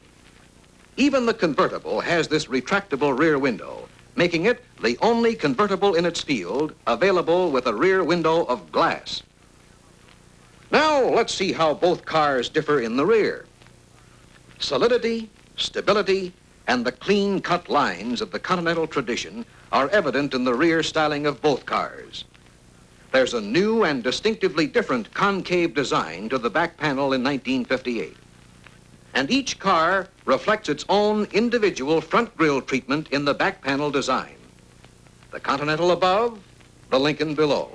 Even the convertible has this retractable rear window, making it the only convertible in its field available with a rear window of glass. Now, let's see how both cars differ in the rear. Solidity, stability, and the clean-cut lines of the Continental tradition are evident in the rear styling of both cars. There's a new and distinctively different concave design to the back panel in 1958. And each car reflects its own individual front grille treatment in the back panel design. The Continental above, the Lincoln below.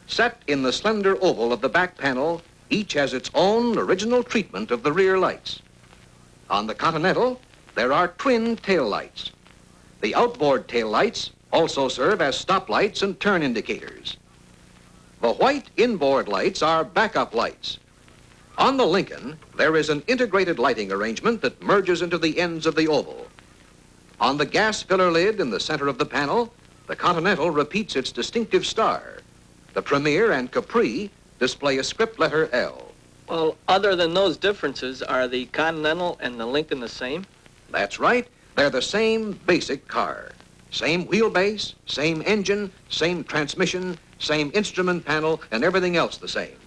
Set in the slender oval of the back panel, each has its own original treatment of the rear lights. On the Continental, there are twin tail lights. The outboard tail lights also serve as stoplights and turn indicators. The white inboard lights are backup lights. On the Lincoln, there is an integrated lighting arrangement that merges into the ends of the oval. On the gas filler lid in the center of the panel, the Continental repeats its distinctive star. The Premier and Capri display a script letter L. Well, other than those differences, are the Continental and the Lincoln the same? That's right. They're the same basic car. Same wheelbase, same engine, same transmission, same instrument panel, and everything else the same.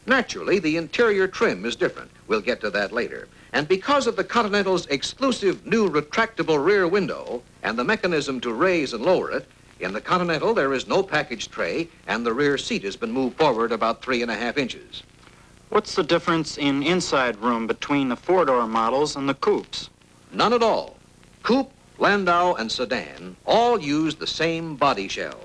Naturally, the interior trim is different. We'll get to that later. And because of the Continental's exclusive new retractable rear window and the mechanism to raise and lower it, in the Continental there is no package tray, and the rear seat has been moved forward about 3.5 inches. What's the difference in inside room between the four-door models and the coupes? None at all. Coupe, Landau, and sedan all use the same body shell.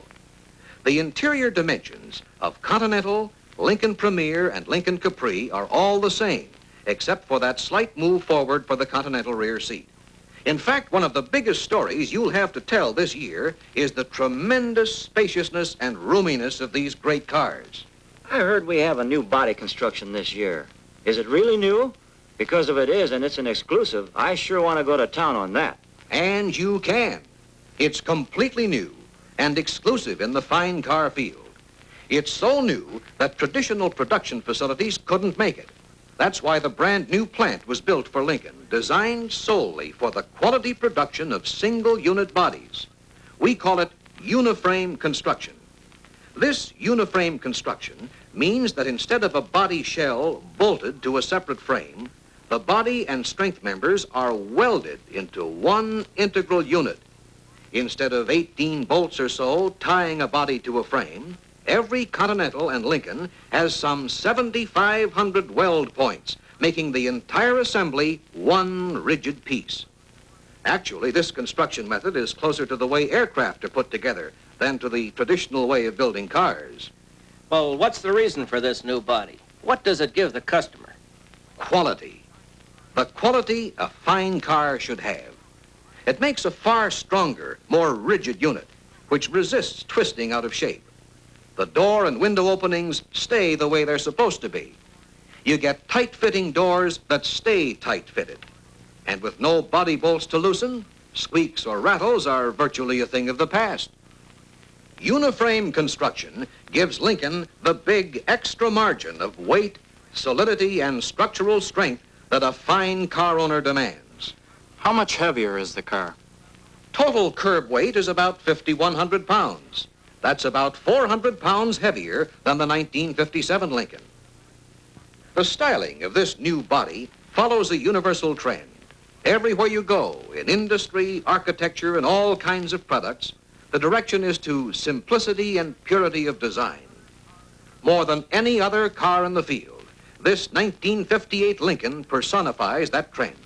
The interior dimensions of Continental, Lincoln Premier, and Lincoln Capri are all the same, except for that slight move forward for the Continental rear seat. In fact, one of the biggest stories you'll have to tell this year is the tremendous spaciousness and roominess of these great cars. I heard we have a new body construction this year. Is it really new? Because if it is and it's an exclusive, I sure want to go to town on that. And you can. It's completely new and exclusive in the fine car field. It's so new that traditional production facilities couldn't make it. That's why the brand new plant was built for Lincoln, designed solely for the quality production of single unit bodies. We call it Uniframe construction. This Uniframe construction means that instead of a body shell bolted to a separate frame, the body and strength members are welded into one integral unit. Instead of 18 bolts or so tying a body to a frame, every Continental and Lincoln has some 7,500 weld points, making the entire assembly one rigid piece. Actually, this construction method is closer to the way aircraft are put together than to the traditional way of building cars. Well, what's the reason for this new body? What does it give the customer? Quality. The quality a fine car should have. It makes a far stronger, more rigid unit, which resists twisting out of shape. The door and window openings stay the way they're supposed to be. You get tight-fitting doors that stay tight-fitted. And with no body bolts to loosen, squeaks or rattles are virtually a thing of the past. Uniframe construction gives Lincoln the big extra margin of weight, solidity, and structural strength that a fine car owner demands. How much heavier is the car? Total curb weight is about 5,100 pounds. That's about 400 pounds heavier than the 1957 Lincoln. The styling of this new body follows a universal trend. Everywhere you go, in industry, architecture, and all kinds of products, the direction is to simplicity and purity of design. More than any other car in the field, this 1958 Lincoln personifies that trend.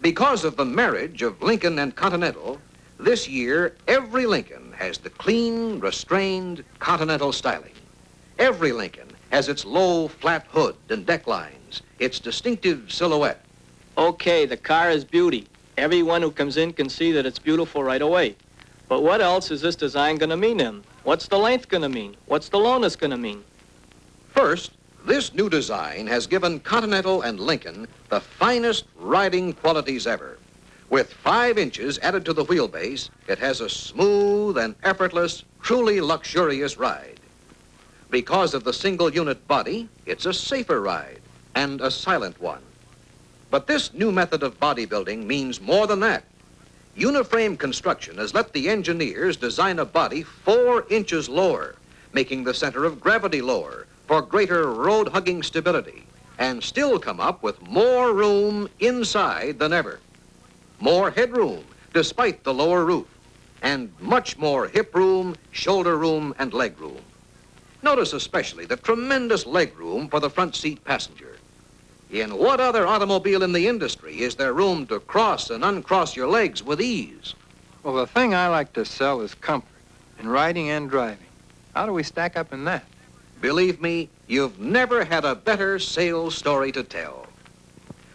Because of the marriage of Lincoln and Continental, this year, every Lincoln has the clean, restrained Continental styling. Every Lincoln has its low, flat hood and deck lines, its distinctive silhouette. Okay, the car is beauty. Everyone who comes in can see that it's beautiful right away. But what else is this design going to mean then? What's the length going to mean? What's the lowness going to mean? First, this new design has given Continental and Lincoln the finest riding qualities ever. With 5 inches added to the wheelbase, it has a smooth and effortless, truly luxurious ride. Because of the single-unit body, it's a safer ride and a silent one. But this new method of bodybuilding means more than that. Uniframe construction has let the engineers design a body 4 inches lower, making the center of gravity lower for greater road-hugging stability, and still come up with more room inside than ever. More headroom, despite the lower roof, and much more hip room, shoulder room, and leg room. Notice especially the tremendous leg room for the front seat passenger. In what other automobile in the industry is there room to cross and uncross your legs with ease? Well, the thing I like to sell is comfort in riding and driving. How do we stack up in that? Believe me, you've never had a better sales story to tell.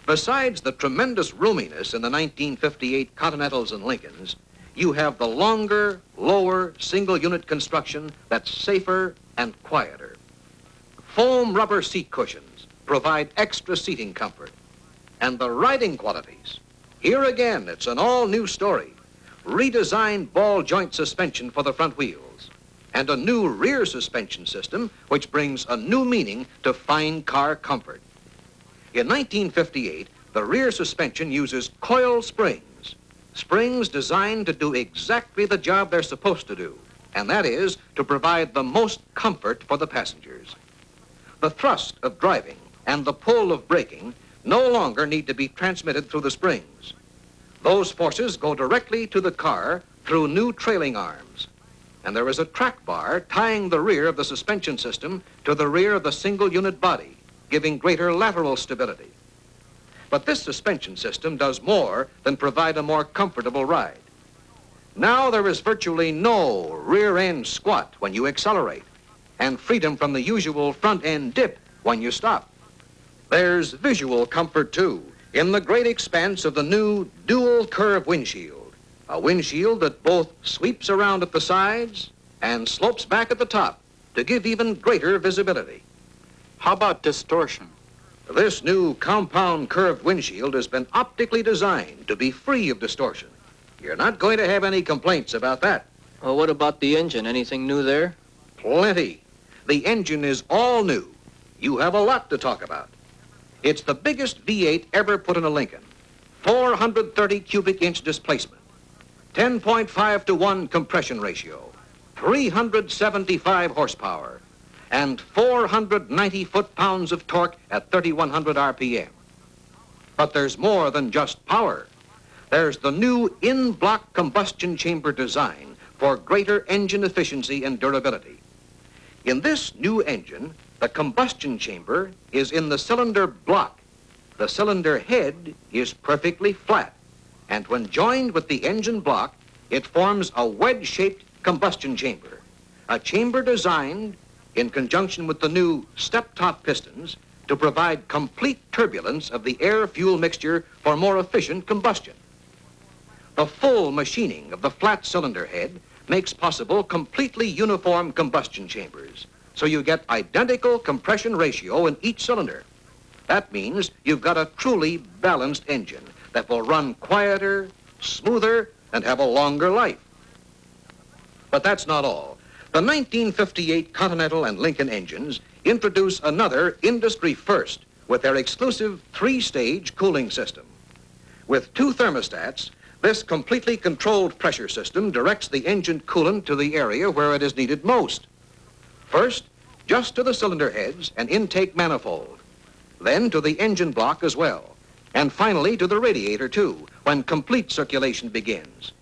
Besides the tremendous roominess in the 1958 Continentals and Lincolns, you have the longer, lower, single-unit construction that's safer and quieter. Foam rubber seat cushions provide extra seating comfort. And the riding qualities. Here again, it's an all-new story. Redesigned ball joint suspension for the front wheels. And a new rear suspension system, which brings a new meaning to fine car comfort. In 1958, the rear suspension uses coil springs. Springs designed to do exactly the job they're supposed to do, and that is to provide the most comfort for the passengers. The thrust of driving and the pull of braking no longer need to be transmitted through the springs. Those forces go directly to the car through new trailing arms. And there is a track bar tying the rear of the suspension system to the rear of the single-unit body, giving greater lateral stability. But this suspension system does more than provide a more comfortable ride. Now there is virtually no rear-end squat when you accelerate, and freedom from the usual front-end dip when you stop. There's visual comfort, too, in the great expanse of the new dual curve windshield, a windshield that both sweeps around at the sides and slopes back at the top to give even greater visibility. How about distortion? This new compound curved windshield has been optically designed to be free of distortion. You're not going to have any complaints about that. Well, what about the engine? Anything new there? Plenty. The engine is all new. You have a lot to talk about. It's the biggest V8 ever put in a Lincoln. 430 cubic inch displacement, 10.5 to 1 compression ratio, 375 horsepower, and 490 foot-pounds of torque at 3,100 RPM. But there's more than just power. There's the new in-block combustion chamber design for greater engine efficiency and durability. In this new engine, the combustion chamber is in the cylinder block. The cylinder head is perfectly flat, and when joined with the engine block, it forms a wedge-shaped combustion chamber, a chamber designed in conjunction with the new step-top pistons to provide complete turbulence of the air-fuel mixture for more efficient combustion. The full machining of the flat cylinder head makes possible completely uniform combustion chambers, so you get identical compression ratio in each cylinder. That means you've got a truly balanced engine that will run quieter, smoother, and have a longer life. But that's not all. The 1958 Continental and Lincoln engines introduce another industry first with their exclusive three-stage cooling system. With two thermostats, this completely controlled pressure system directs the engine coolant to the area where it is needed most. First, just to the cylinder heads and intake manifold, then to the engine block as well, and finally to the radiator too, when complete circulation begins.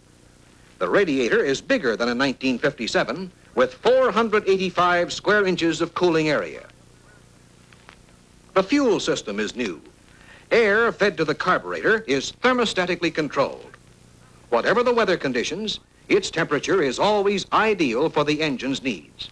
The radiator is bigger than in 1957, with 485 square inches of cooling area. The fuel system is new. Air fed to the carburetor is thermostatically controlled. Whatever the weather conditions, its temperature is always ideal for the engine's needs.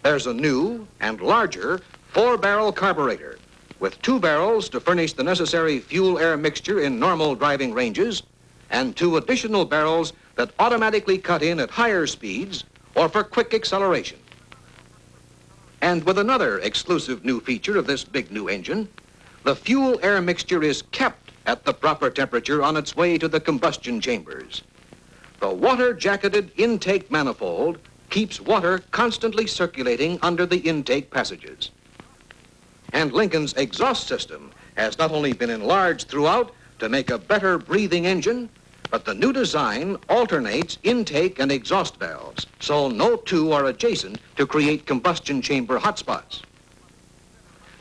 There's a new and larger 4-barrel carburetor with 2 barrels to furnish the necessary fuel-air mixture in normal driving ranges and 2 additional barrels that automatically cut in at higher speeds or for quick acceleration. And with another exclusive new feature of this big new engine, the fuel-air mixture is kept at the proper temperature on its way to the combustion chambers. The water-jacketed intake manifold keeps water constantly circulating under the intake passages. And Lincoln's exhaust system has not only been enlarged throughout to make a better breathing engine, but the new design alternates intake and exhaust valves, so no two are adjacent to create combustion chamber hotspots.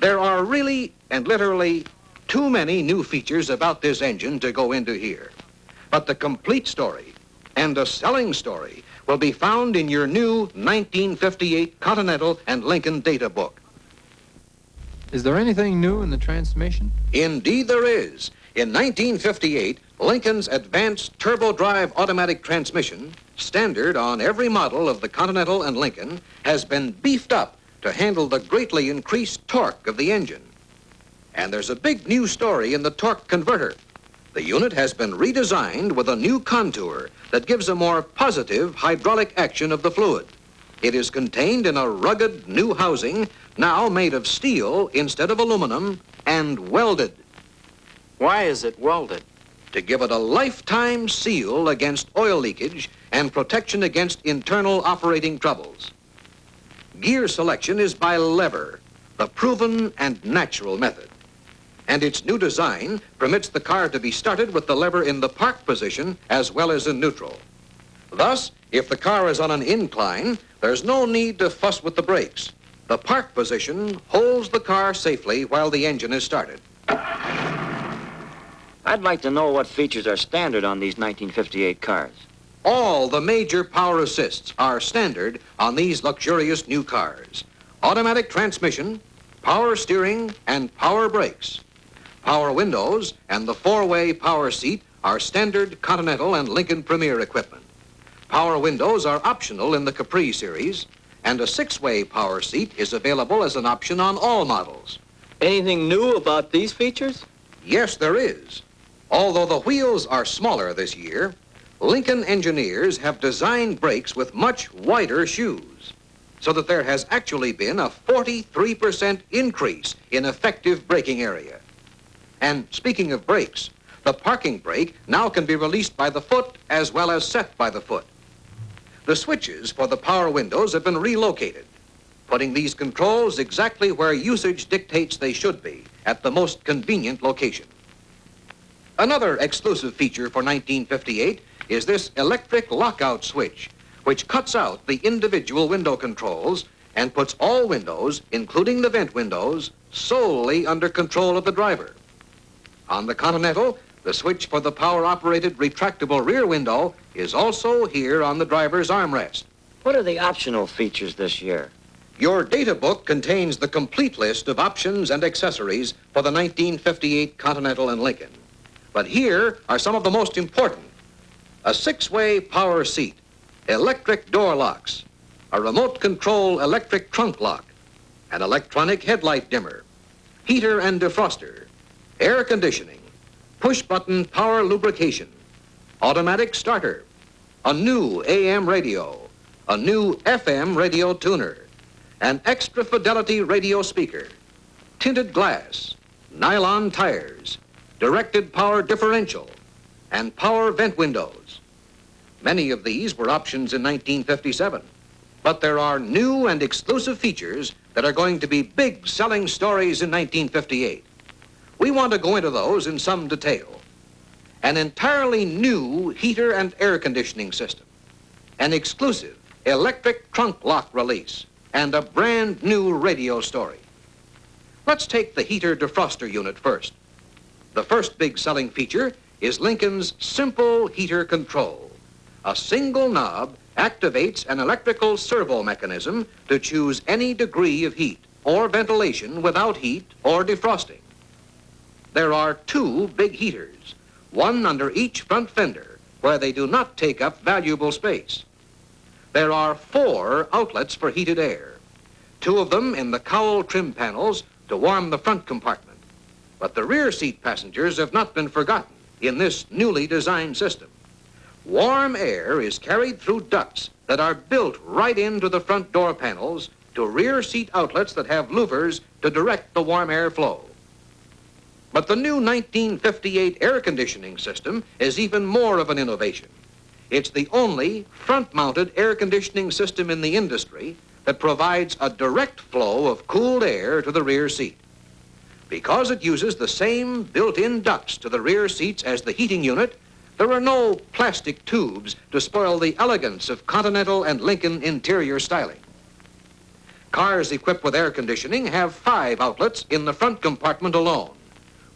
There are really and literally too many new features about this engine to go into here. But the complete story and a selling story will be found in your new 1958 Continental and Lincoln data book. Is there anything new in the transmission? Indeed there is. In 1958, Lincoln's advanced turbo drive automatic transmission, standard on every model of the Continental and Lincoln, has been beefed up to handle the greatly increased torque of the engine. And there's a big new story in the torque converter. The unit has been redesigned with a new contour that gives a more positive hydraulic action of the fluid. It is contained in a rugged new housing, now made of steel instead of aluminum, and welded. Why is it welded? To give it a lifetime seal against oil leakage and protection against internal operating troubles. Gear selection is by lever, the proven and natural method. And its new design permits the car to be started with the lever in the park position as well as in neutral. Thus, if the car is on an incline, there's no need to fuss with the brakes. The park position holds the car safely while the engine is started. I'd like to know what features are standard on these 1958 cars. All the major power assists are standard on these luxurious new cars. Automatic transmission, power steering, and power brakes. Power windows and the 4-way power seat are standard Continental and Lincoln Premier equipment. Power windows are optional in the Capri series, and a 6-way power seat is available as an option on all models. Anything new about these features? Yes, there is. Although the wheels are smaller this year, Lincoln engineers have designed brakes with much wider shoes, so that there has actually been a 43% increase in effective braking area. And speaking of brakes, the parking brake now can be released by the foot as well as set by the foot. The switches for the power windows have been relocated, putting these controls exactly where usage dictates they should be, at the most convenient location. Another exclusive feature for 1958 is this electric lockout switch, which cuts out the individual window controls and puts all windows, including the vent windows, solely under control of the driver. On the Continental, the switch for the power-operated retractable rear window is also here on the driver's armrest. What are the optional features this year? Your data book contains the complete list of options and accessories for the 1958 Continental and Lincoln. But here are some of the most important. A 6-way power seat, electric door locks, a remote control electric trunk lock, an electronic headlight dimmer, heater and defroster, air conditioning, push-button power lubrication, automatic starter, a new AM radio, a new FM radio tuner, an extra fidelity radio speaker, tinted glass, nylon tires, directed power differential, and power vent windows. Many of these were options in 1957, but there are new and exclusive features that are going to be big selling stories in 1958. We want to go into those in some detail. An entirely new heater and air conditioning system, an exclusive electric trunk lock release, and a brand new radio story. Let's take the heater defroster unit first. The first big selling feature is Lincoln's simple heater control. A single knob activates an electrical servo mechanism to choose any degree of heat or ventilation without heat or defrosting. There are 2 big heaters, one under each front fender, where they do not take up valuable space. There are 4 outlets for heated air, 2 of them in the cowl trim panels to warm the front compartment. But the rear seat passengers have not been forgotten in this newly designed system. Warm air is carried through ducts that are built right into the front door panels to rear seat outlets that have louvers to direct the warm air flow. But the new 1958 air conditioning system is even more of an innovation. It's the only front-mounted air conditioning system in the industry that provides a direct flow of cooled air to the rear seat. Because it uses the same built-in ducts to the rear seats as the heating unit, there are no plastic tubes to spoil the elegance of Continental and Lincoln interior styling. Cars equipped with air conditioning have 5 outlets in the front compartment alone,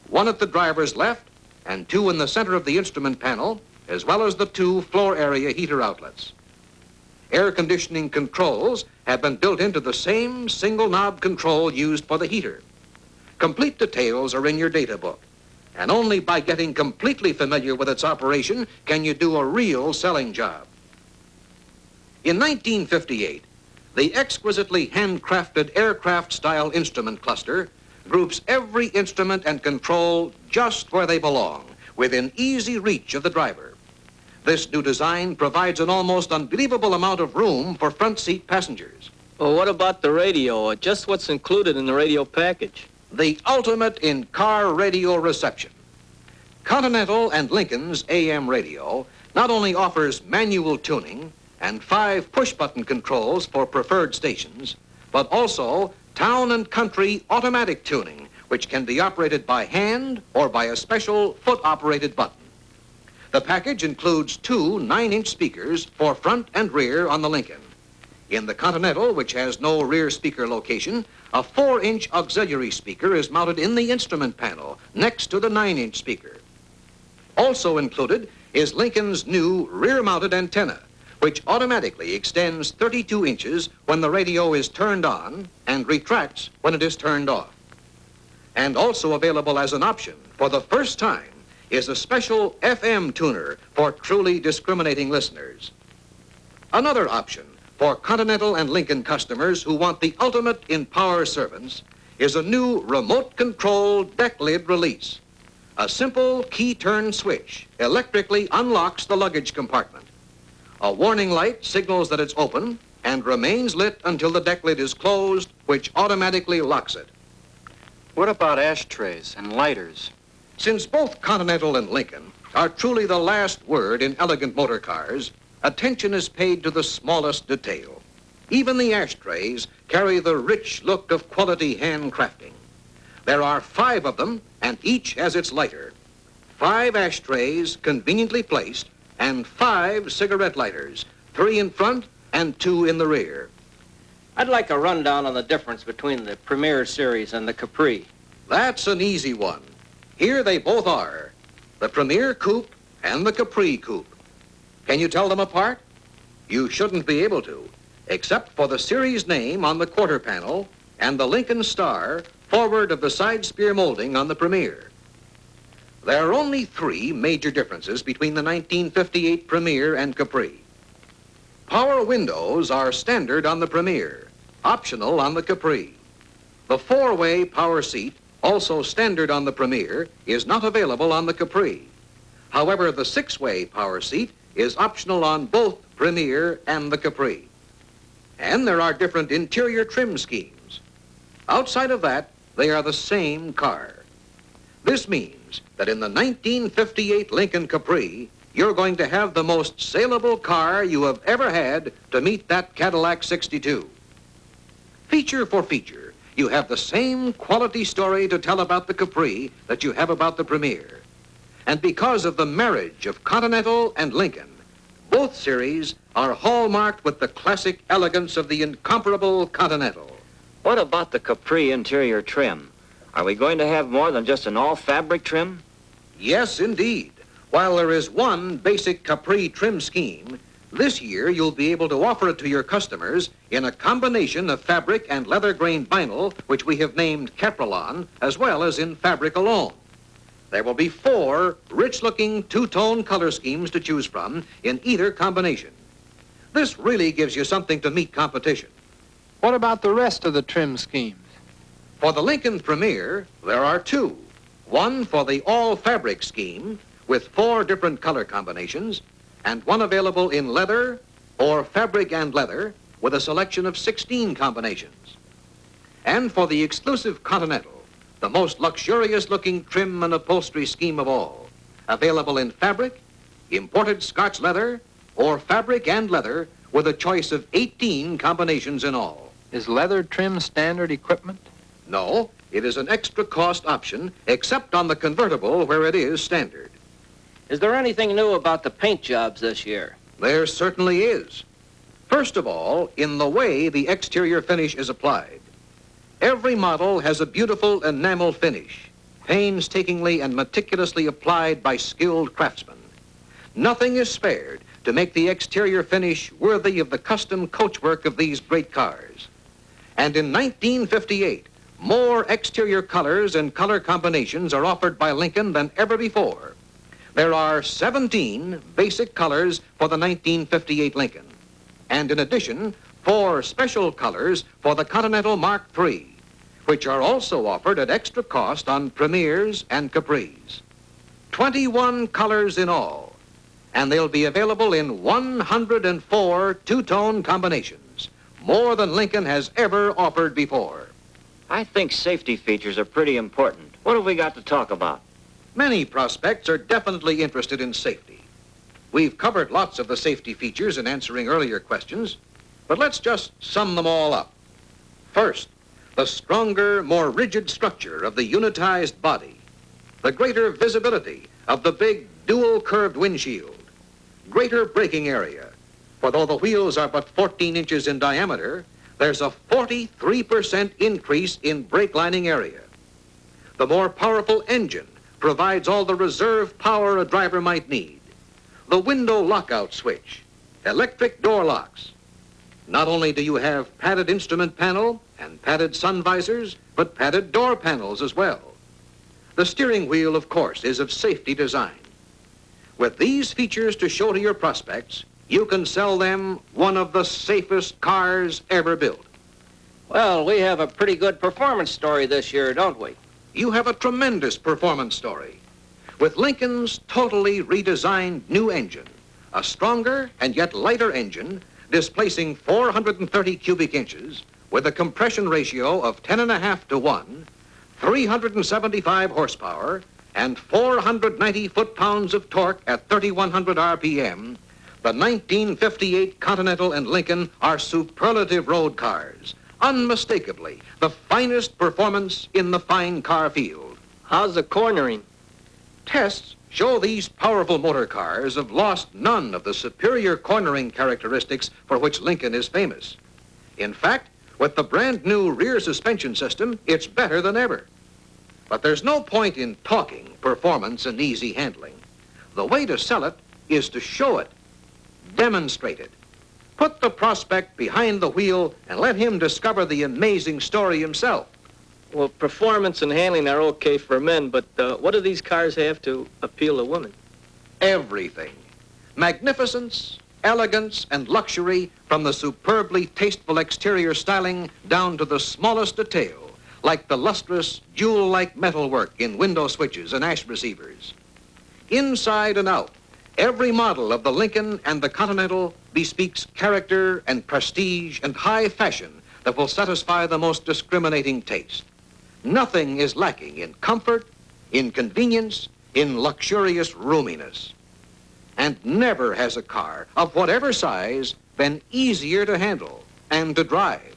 1 at the driver's left and 2 in the center of the instrument panel, as well as the 2 floor area heater outlets. Air conditioning controls have been built into the same single knob control used for the heater. Complete details are in your data book, and only by getting completely familiar with its operation can you do a real selling job. In 1958, the exquisitely handcrafted aircraft-style instrument cluster groups every instrument and control just where they belong, within easy reach of the driver. This new design provides an almost unbelievable amount of room for front seat passengers. Well, what about the radio, or just what's included in the radio package? The ultimate in car radio reception. Continental and Lincoln's AM radio not only offers manual tuning and 5 push-button controls for preferred stations, but also town and country automatic tuning, which can be operated by hand or by a special foot-operated button. The package includes 2 9-inch speakers for front and rear on the Lincoln. In the Continental, which has no rear speaker location, a 4-inch auxiliary speaker is mounted in the instrument panel next to the 9-inch speaker. Also included is Lincoln's new rear-mounted antenna, which automatically extends 32 inches when the radio is turned on and retracts when it is turned off. And also available as an option for the first time is a special FM tuner for truly discriminating listeners. Another option for Continental and Lincoln customers who want the ultimate in power servants is a new remote control deck lid release. A simple key-turn switch electrically unlocks the luggage compartment. A warning light signals that it's open and remains lit until the deck lid is closed, which automatically locks it. What about ashtrays and lighters? Since both Continental and Lincoln are truly the last word in elegant motor cars, attention is paid to the smallest detail. Even the ashtrays carry the rich look of quality handcrafting. There are 5 of them, and each has its lighter. 5 ashtrays conveniently placed, and 5 cigarette lighters, 3 in front and 2 in the rear. I'd like a rundown on the difference between the Premier series and the Capri. That's an easy one. Here they both are, the Premier Coupe and the Capri Coupe. Can you tell them apart? You shouldn't be able to, except for the series name on the quarter panel and the Lincoln star forward of the side spear molding on the Premier. There are only 3 major differences between the 1958 Premier and Capri. Power windows are standard on the Premier, optional on the Capri. The 4-way power seat, also standard on the Premier, is not available on the Capri. However, the 6-way power seat is optional on both Premier and the Capri. And there are different interior trim schemes. Outside of that, they are the same car. This means that in the 1958 Lincoln Capri, you're going to have the most saleable car you have ever had to meet that Cadillac 62. Feature for feature, you have the same quality story to tell about the Capri that you have about the Premier. And because of the marriage of Continental and Lincoln, both series are hallmarked with the classic elegance of the incomparable Continental. What about the Capri interior trim? Are we going to have more than just an all-fabric trim? Yes, indeed. While there is one basic Capri trim scheme, this year you'll be able to offer it to your customers in a combination of fabric and leather-grained vinyl, which we have named Caprolon, as well as in fabric alone. There will be 4 rich-looking two-tone color schemes to choose from in either combination. This really gives you something to meet competition. What about the rest of the trim schemes? For the Lincoln Premier, there are 2. One for the all-fabric scheme with 4 different color combinations, and one available in leather or fabric and leather with a selection of 16 combinations. And for the exclusive Continental, the most luxurious-looking trim and upholstery scheme of all, available in fabric, imported Scotch leather, or fabric and leather with a choice of 18 combinations in all. Is leather trim standard equipment? No, it is an extra cost option, except on the convertible where it is standard. Is there anything new about the paint jobs this year? There certainly is. First of all, in the way the exterior finish is applied. Every model has a beautiful enamel finish, painstakingly and meticulously applied by skilled craftsmen. Nothing is spared to make the exterior finish worthy of the custom coachwork of these great cars. And in 1958, more exterior colors and color combinations are offered by Lincoln than ever before. There are 17 basic colors for the 1958 Lincoln. And in addition, 4 special colors for the Continental Mark III, which are also offered at extra cost on Premiers and Capris. 21 colors in all, and they'll be available in 104 two-tone combinations, more than Lincoln has ever offered before. I think safety features are pretty important. What have we got to talk about? Many prospects are definitely interested in safety. We've covered lots of the safety features in answering earlier questions, but let's just sum them all up. First, the stronger, more rigid structure of the unitized body, the greater visibility of the big dual-curved windshield, greater braking area, for though the wheels are but 14 inches in diameter, there's a 43% increase in brake lining area. The more powerful engine provides all the reserve power a driver might need. The window lockout switch, electric door locks. Not only do you have padded instrument panel and padded sun visors, but padded door panels as well. The steering wheel, of course, is of safety design. With these features to show to your prospects, you can sell them one of the safest cars ever built. Well, we have a pretty good performance story this year, don't we? You have a tremendous performance story. with Lincoln's totally redesigned new engine, a stronger and yet lighter engine displacing 430 cubic inches with a compression ratio of 10.5 to 1, 375 horsepower, and 490 foot-pounds of torque at 3,100 RPM, the 1958 Continental and Lincoln are superlative road cars, unmistakably the finest performance in the fine car field. How's the cornering? Tests show these powerful motor cars have lost none of the superior cornering characteristics for which Lincoln is famous. In fact, with the brand new rear suspension system, it's better than ever. But there's no point in talking performance and easy handling. The way to sell it is to show it, demonstrate it. Put the prospect behind the wheel and let him discover the amazing story himself. Well, performance and handling are okay for men, but what do these cars have to appeal to women? Everything. Magnificence, elegance, and luxury, from the superbly tasteful exterior styling down to the smallest detail, like the lustrous, jewel-like metalwork in window switches and ash receivers. Inside and out, every model of the Lincoln and the Continental bespeaks character and prestige and high fashion that will satisfy the most discriminating taste. Nothing is lacking in comfort, in convenience, in luxurious roominess. And never has a car of whatever size been easier to handle and to drive.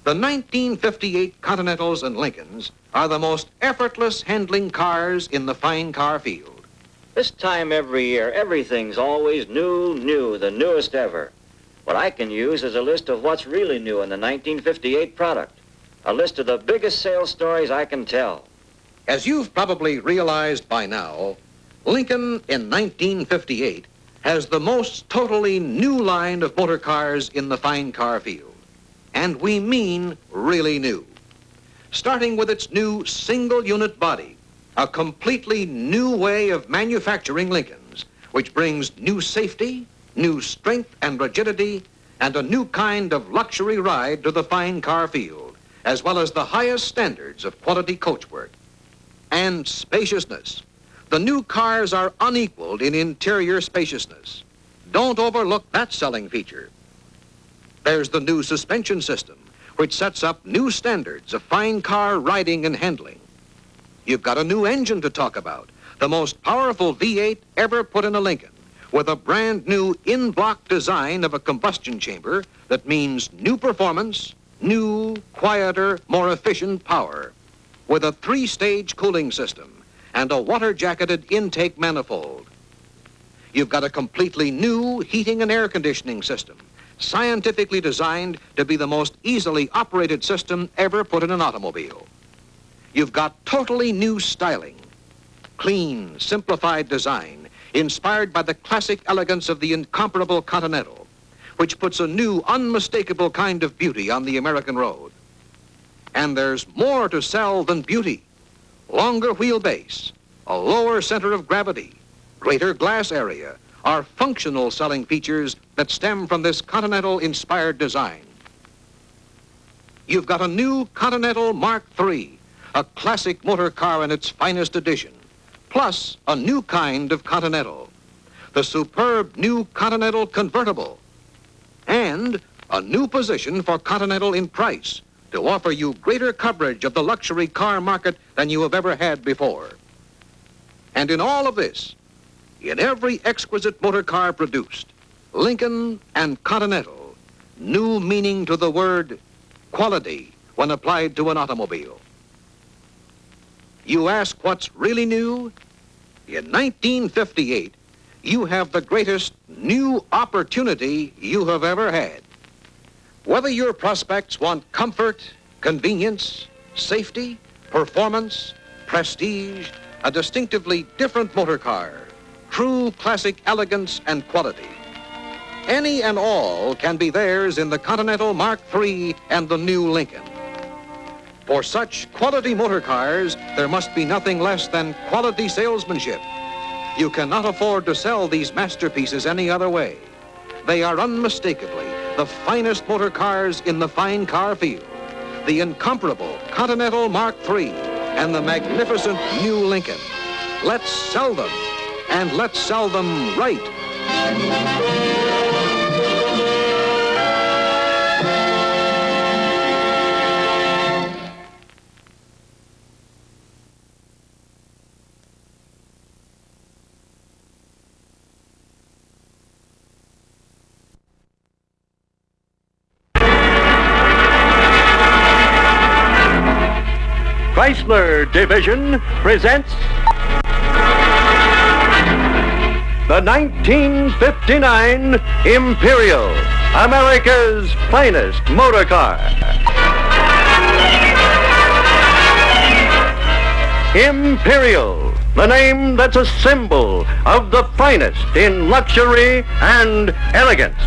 The 1958 Continentals and Lincolns are the most effortless handling cars in the fine car field. This time every year, everything's always new, the newest ever. What I can use is a list of what's really new in the 1958 product. A list of the biggest sales stories I can tell. As you've probably realized by now, Lincoln in 1958 has the most totally new line of motor cars in the fine car field. And we mean really new. Starting with its new single-unit body, a completely new way of manufacturing Lincolns, which brings new safety, new strength and rigidity, and a new kind of luxury ride to the fine car field, as well as the highest standards of quality coachwork. And spaciousness. The new cars are unequaled in interior spaciousness. Don't overlook that selling feature. There's the new suspension system, which sets up new standards of fine car riding and handling. You've got a new engine to talk about, the most powerful V8 ever put in a Lincoln, with a brand new in-block design of a combustion chamber that means new performance, new, quieter, more efficient power, with a 3-stage cooling system and a water-jacketed intake manifold. You've got a completely new heating and air conditioning system, scientifically designed to be the most easily operated system ever put in an automobile. You've got totally new styling, clean, simplified design, inspired by the classic elegance of the incomparable Continental, which puts a new, unmistakable kind of beauty on the American road. And there's more to sell than beauty. Longer wheelbase, a lower center of gravity, greater glass area, are functional selling features that stem from this Continental-inspired design. You've got a new Continental Mark III, a classic motor car in its finest edition, plus a new kind of Continental, the superb new Continental Convertible, and a new position for Continental in price to offer you greater coverage of the luxury car market than you have ever had before. And in all of this, in every exquisite motor car produced, Lincoln and Continental, new meaning to the word quality when applied to an automobile. You ask what's really new? In 1958, you have the greatest new opportunity you have ever had. Whether your prospects want comfort, convenience, safety, performance, prestige, a distinctively different motor car, true classic elegance and quality, any and all can be theirs in the Continental Mark III and the new Lincoln. For such quality motor cars, there must be nothing less than quality salesmanship. You cannot afford to sell these masterpieces any other way. They are unmistakably the finest motor cars in the fine car field, the incomparable Continental Mark III and the magnificent new Lincoln, Let's sell them, and let's sell them right. Chrysler Division presents the 1959 Imperial, America's finest motor car. Imperial, the name that's a symbol of the finest in luxury and elegance.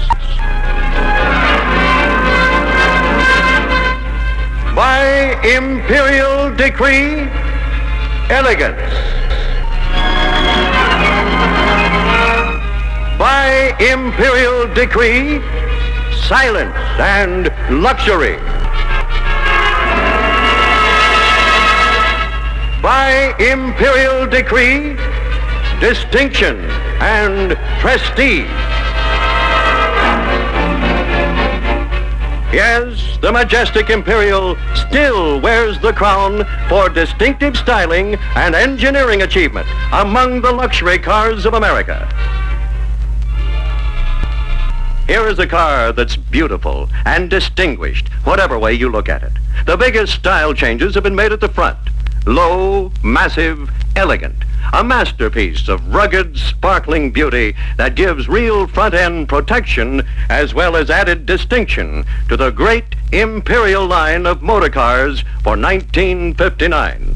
By imperial decree, elegance. By imperial decree, silence and luxury. By imperial decree, distinction and prestige. Yes, the majestic Imperial still wears the crown for distinctive styling and engineering achievement among the luxury cars of America. Here is a car that's beautiful and distinguished, whatever way you look at it. The biggest style changes have been made at the front. Low, massive, elegant. A masterpiece of rugged, sparkling beauty that gives real front-end protection as well as added distinction to the great Imperial line of motor cars for 1959.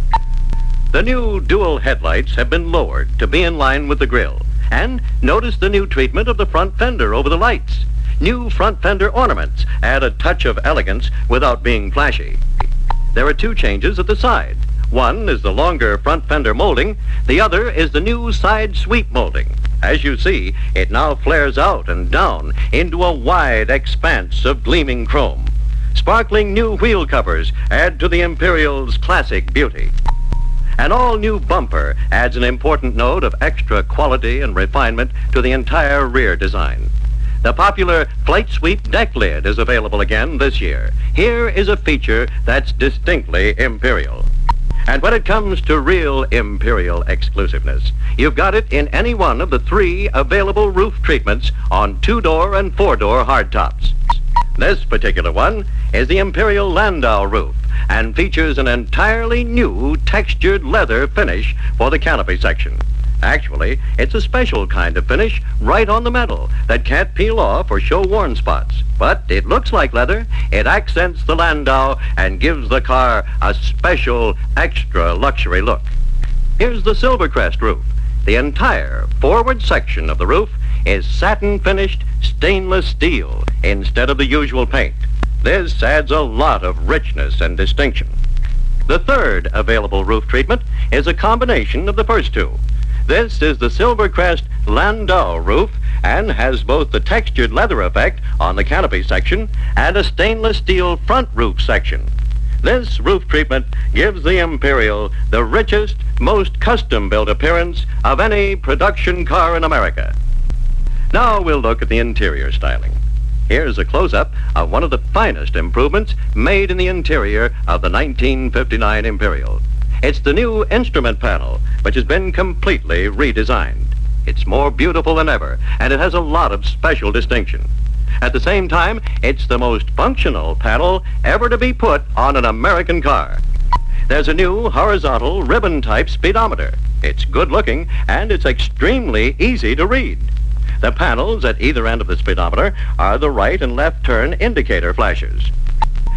The new dual headlights have been lowered to be in line with the grille. And notice the new treatment of the front fender over the lights. New front fender ornaments add a touch of elegance without being flashy. There are two changes at the side. One is the longer front fender molding, the other is the new side sweep molding. As you see, it now flares out and down into a wide expanse of gleaming chrome. Sparkling new wheel covers add to the Imperial's classic beauty. An all-new bumper adds an important note of extra quality and refinement to the entire rear design. The popular flight sweep deck lid is available again this year. Here is a feature that's distinctly Imperial. And when it comes to real Imperial exclusiveness, you've got it in any one of the three available roof treatments on 2-door and 4-door hardtops. This particular one is the Imperial Landau roof and features an entirely new textured leather finish for the canopy section. Actually, it's a special kind of finish right on the metal that can't peel off or show worn spots. But it looks like leather, it accents the Landau and gives the car a special, extra luxury look. Here's the Silvercrest roof. The entire forward section of the roof is satin-finished stainless steel instead of the usual paint. This adds a lot of richness and distinction. The third available roof treatment is a combination of the first two. This is the Silvercrest Landau roof and has both the textured leather effect on the canopy section and a stainless steel front roof section. This roof treatment gives the Imperial the richest, most custom-built appearance of any production car in America. Now we'll look at the interior styling. Here's a close-up of one of the finest improvements made in the interior of the 1959 Imperial. It's the new instrument panel, which has been completely redesigned. It's more beautiful than ever, and it has a lot of special distinction. At the same time, it's the most functional panel ever to be put on an American car. There's a new horizontal ribbon-type speedometer. It's good-looking, and it's extremely easy to read. The panels at either end of the speedometer are the right and left turn indicator flashers.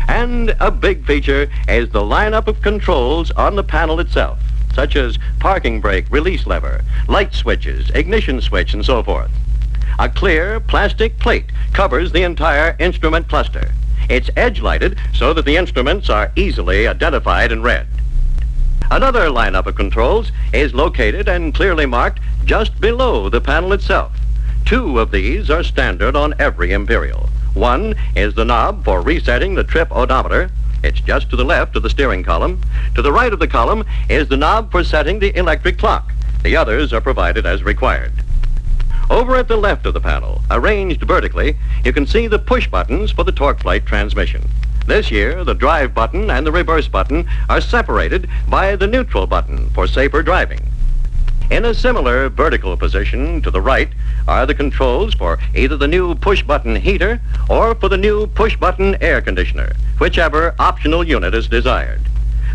And a big feature is the lineup of controls on the panel itself, such as parking brake release lever, light switches, ignition switch, and so forth. A clear plastic plate covers the entire instrument cluster. It's edge-lighted so that the instruments are easily identified and read. Another lineup of controls is located and clearly marked just below the panel itself. Two of these are standard on every Imperial. One is the knob for resetting the trip odometer. It's just to the left of the steering column. To the right of the column is the knob for setting the electric clock. The others are provided as required. Over at the left of the panel, arranged vertically, you can see the push buttons for the TorqueFlite transmission. This year, the drive button and the reverse button are separated by the neutral button for safer driving. In a similar vertical position to the right are the controls for either the new push-button heater or for the new push-button air conditioner, whichever optional unit is desired.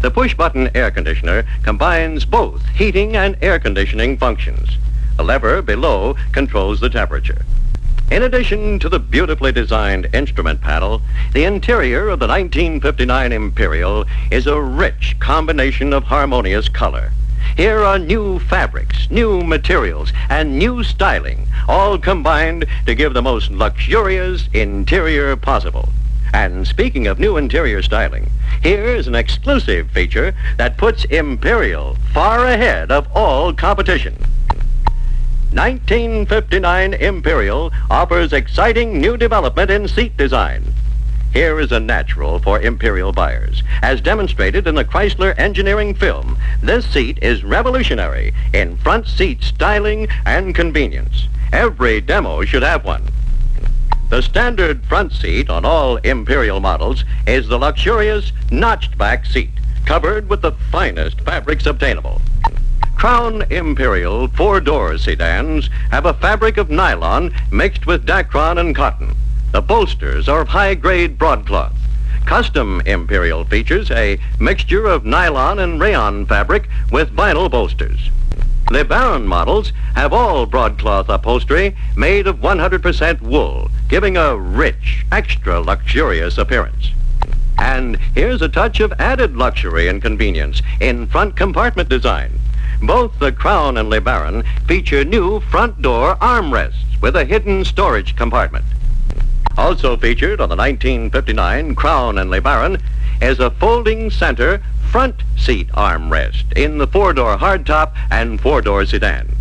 The push-button air conditioner combines both heating and air conditioning functions. A lever below controls the temperature. In addition to the beautifully designed instrument panel, the interior of the 1959 Imperial is a rich combination of harmonious color. Here are new fabrics, new materials, and new styling, all combined to give the most luxurious interior possible. And speaking of new interior styling, here's an exclusive feature that puts Imperial far ahead of all competition. 1959 Imperial offers exciting new development in seat design. Here is a natural for Imperial buyers. As demonstrated in the Chrysler engineering film, this seat is revolutionary in front seat styling and convenience. Every demo should have one. The standard front seat on all Imperial models is the luxurious notched back seat, covered with the finest fabrics obtainable. Crown Imperial four-door sedans have a fabric of nylon mixed with Dacron and cotton. The bolsters are of high-grade broadcloth. Custom Imperial features a mixture of nylon and rayon fabric with vinyl bolsters. The Baron models have all broadcloth upholstery made of 100% wool, giving a rich, extra luxurious appearance. And here's a touch of added luxury and convenience in front compartment design. Both the Crown and Le Baron feature new front door armrests with a hidden storage compartment. Also featured on the 1959 Crown and Le Baron is a folding center front seat armrest in the four-door hardtop and four-door sedan.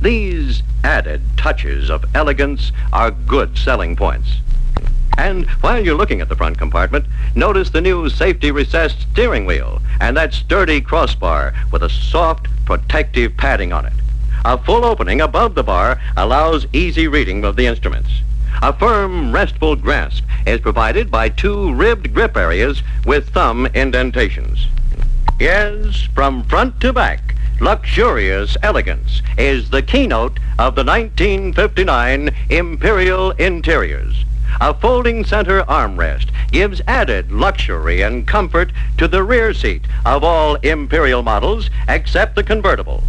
These added touches of elegance are good selling points. And while you're looking at the front compartment, notice the new safety recessed steering wheel and that sturdy crossbar with a soft, protective padding on it. A full opening above the bar allows easy reading of the instruments. A firm, restful grasp is provided by two ribbed grip areas with thumb indentations. Yes, from front to back, luxurious elegance is the keynote of the 1959 Imperial interiors. A folding center armrest gives added luxury and comfort to the rear seat of all Imperial models except the convertible.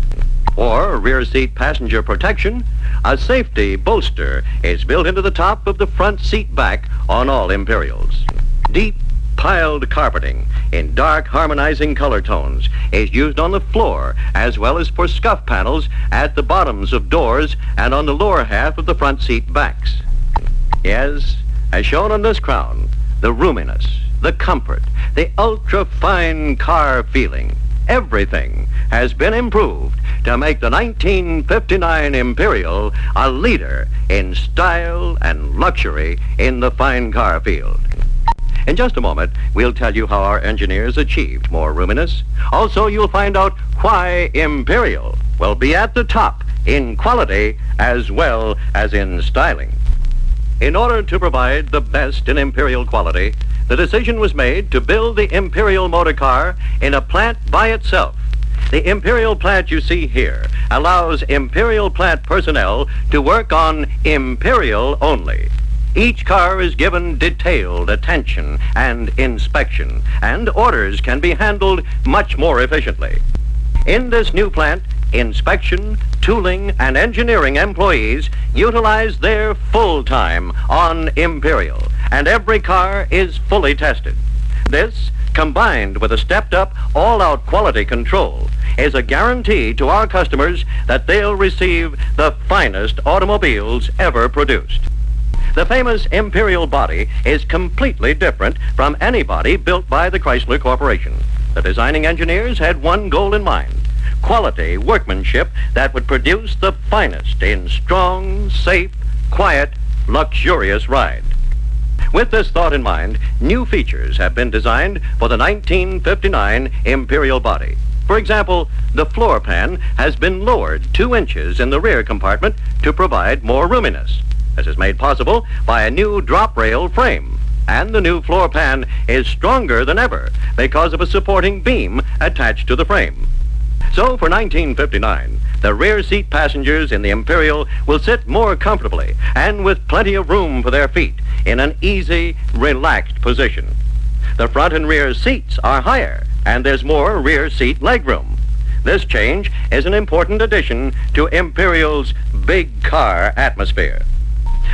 For rear seat passenger protection, a safety bolster is built into the top of the front seat back on all Imperials. Deep piled carpeting in dark harmonizing color tones is used on the floor as well as for scuff panels at the bottoms of doors and on the lower half of the front seat backs. Yes, as shown on this Crown, the roominess, the comfort, the ultra-fine car feeling, everything has been improved to make the 1959 Imperial a leader in style and luxury in the fine car field. In just a moment, we'll tell you how our engineers achieved more roominess. Also, you'll find out why Imperial will be at the top in quality as well as in styling. In order to provide the best in Imperial quality, the decision was made to build the Imperial motor car in a plant by itself. The Imperial plant you see here allows Imperial plant personnel to work on Imperial only. Each car is given detailed attention and inspection, and orders can be handled much more efficiently. In this new plant, inspection, tooling, and engineering employees utilize their full time on Imperial, and every car is fully tested. This, combined with a stepped-up, all-out quality control, is a guarantee to our customers that they'll receive the finest automobiles ever produced. The famous Imperial body is completely different from any body built by the Chrysler Corporation. The designing engineers had one goal in mind: quality workmanship that would produce the finest in strong, safe, quiet, luxurious ride. With this thought in mind, new features have been designed for the 1959 Imperial body. For example, the floor pan has been lowered 2 inches in the rear compartment to provide more roominess. This is made possible by a new drop rail frame. And the new floor pan is stronger than ever because of a supporting beam attached to the frame. So for 1959, the rear seat passengers in the Imperial will sit more comfortably and with plenty of room for their feet in an easy, relaxed position. The front and rear seats are higher, and there's more rear seat legroom. This change is an important addition to Imperial's big car atmosphere.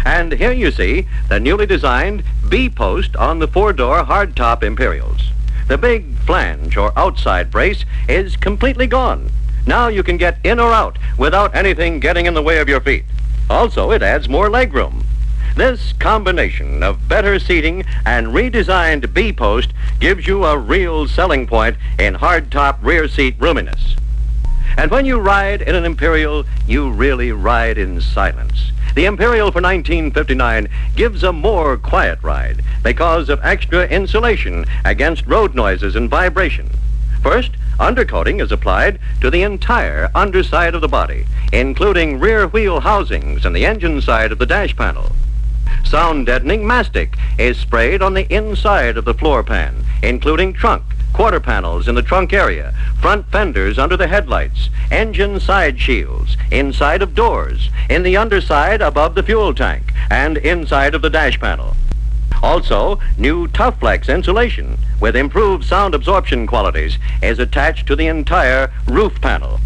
And here you see the newly designed B-post on the 4-door hardtop Imperials. The big flange or outside brace is completely gone. Now you can get in or out without anything getting in the way of your feet. Also, it adds more legroom. This combination of better seating and redesigned B-post gives you a real selling point in hardtop rear seat roominess. And when you ride in an Imperial, you really ride in silence. The Imperial for 1959 gives a more quiet ride because of extra insulation against road noises and vibration. First, undercoating is applied to the entire underside of the body, including rear wheel housings and the engine side of the dash panel. Sound-deadening mastic is sprayed on the inside of the floor pan, including trunk, quarter panels in the trunk area, front fenders under the headlights, engine side shields, inside of doors, in the underside above the fuel tank, and inside of the dash panel. Also, new Toughflex insulation with improved sound absorption qualities is attached to the entire roof panel.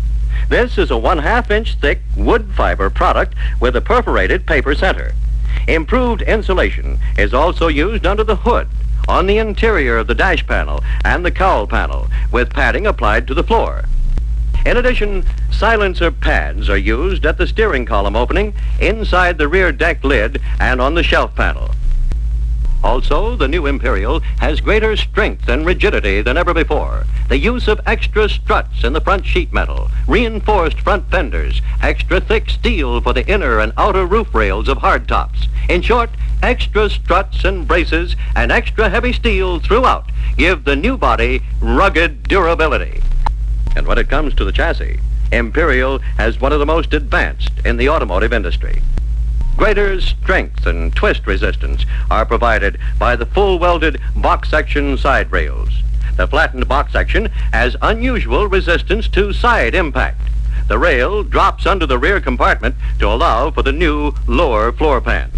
This is a 1/2-inch thick wood fiber product with a perforated paper center. Improved insulation is also used under the hood, on the interior of the dash panel and the cowl panel, with padding applied to the floor. In addition, silencer pads are used at the steering column opening, inside the rear deck lid, and on the shelf panel. Also, the new Imperial has greater strength and rigidity than ever before. The use of extra struts in the front sheet metal, reinforced front fenders, extra thick steel for the inner and outer roof rails of hardtops. In short, extra struts and braces and extra heavy steel throughout give the new body rugged durability. And when it comes to the chassis, Imperial has one of the most advanced in the automotive industry. Greater strength and twist resistance are provided by the full-welded box section side rails. The flattened box section has unusual resistance to side impact. The rail drops under the rear compartment to allow for the new lower floor pan.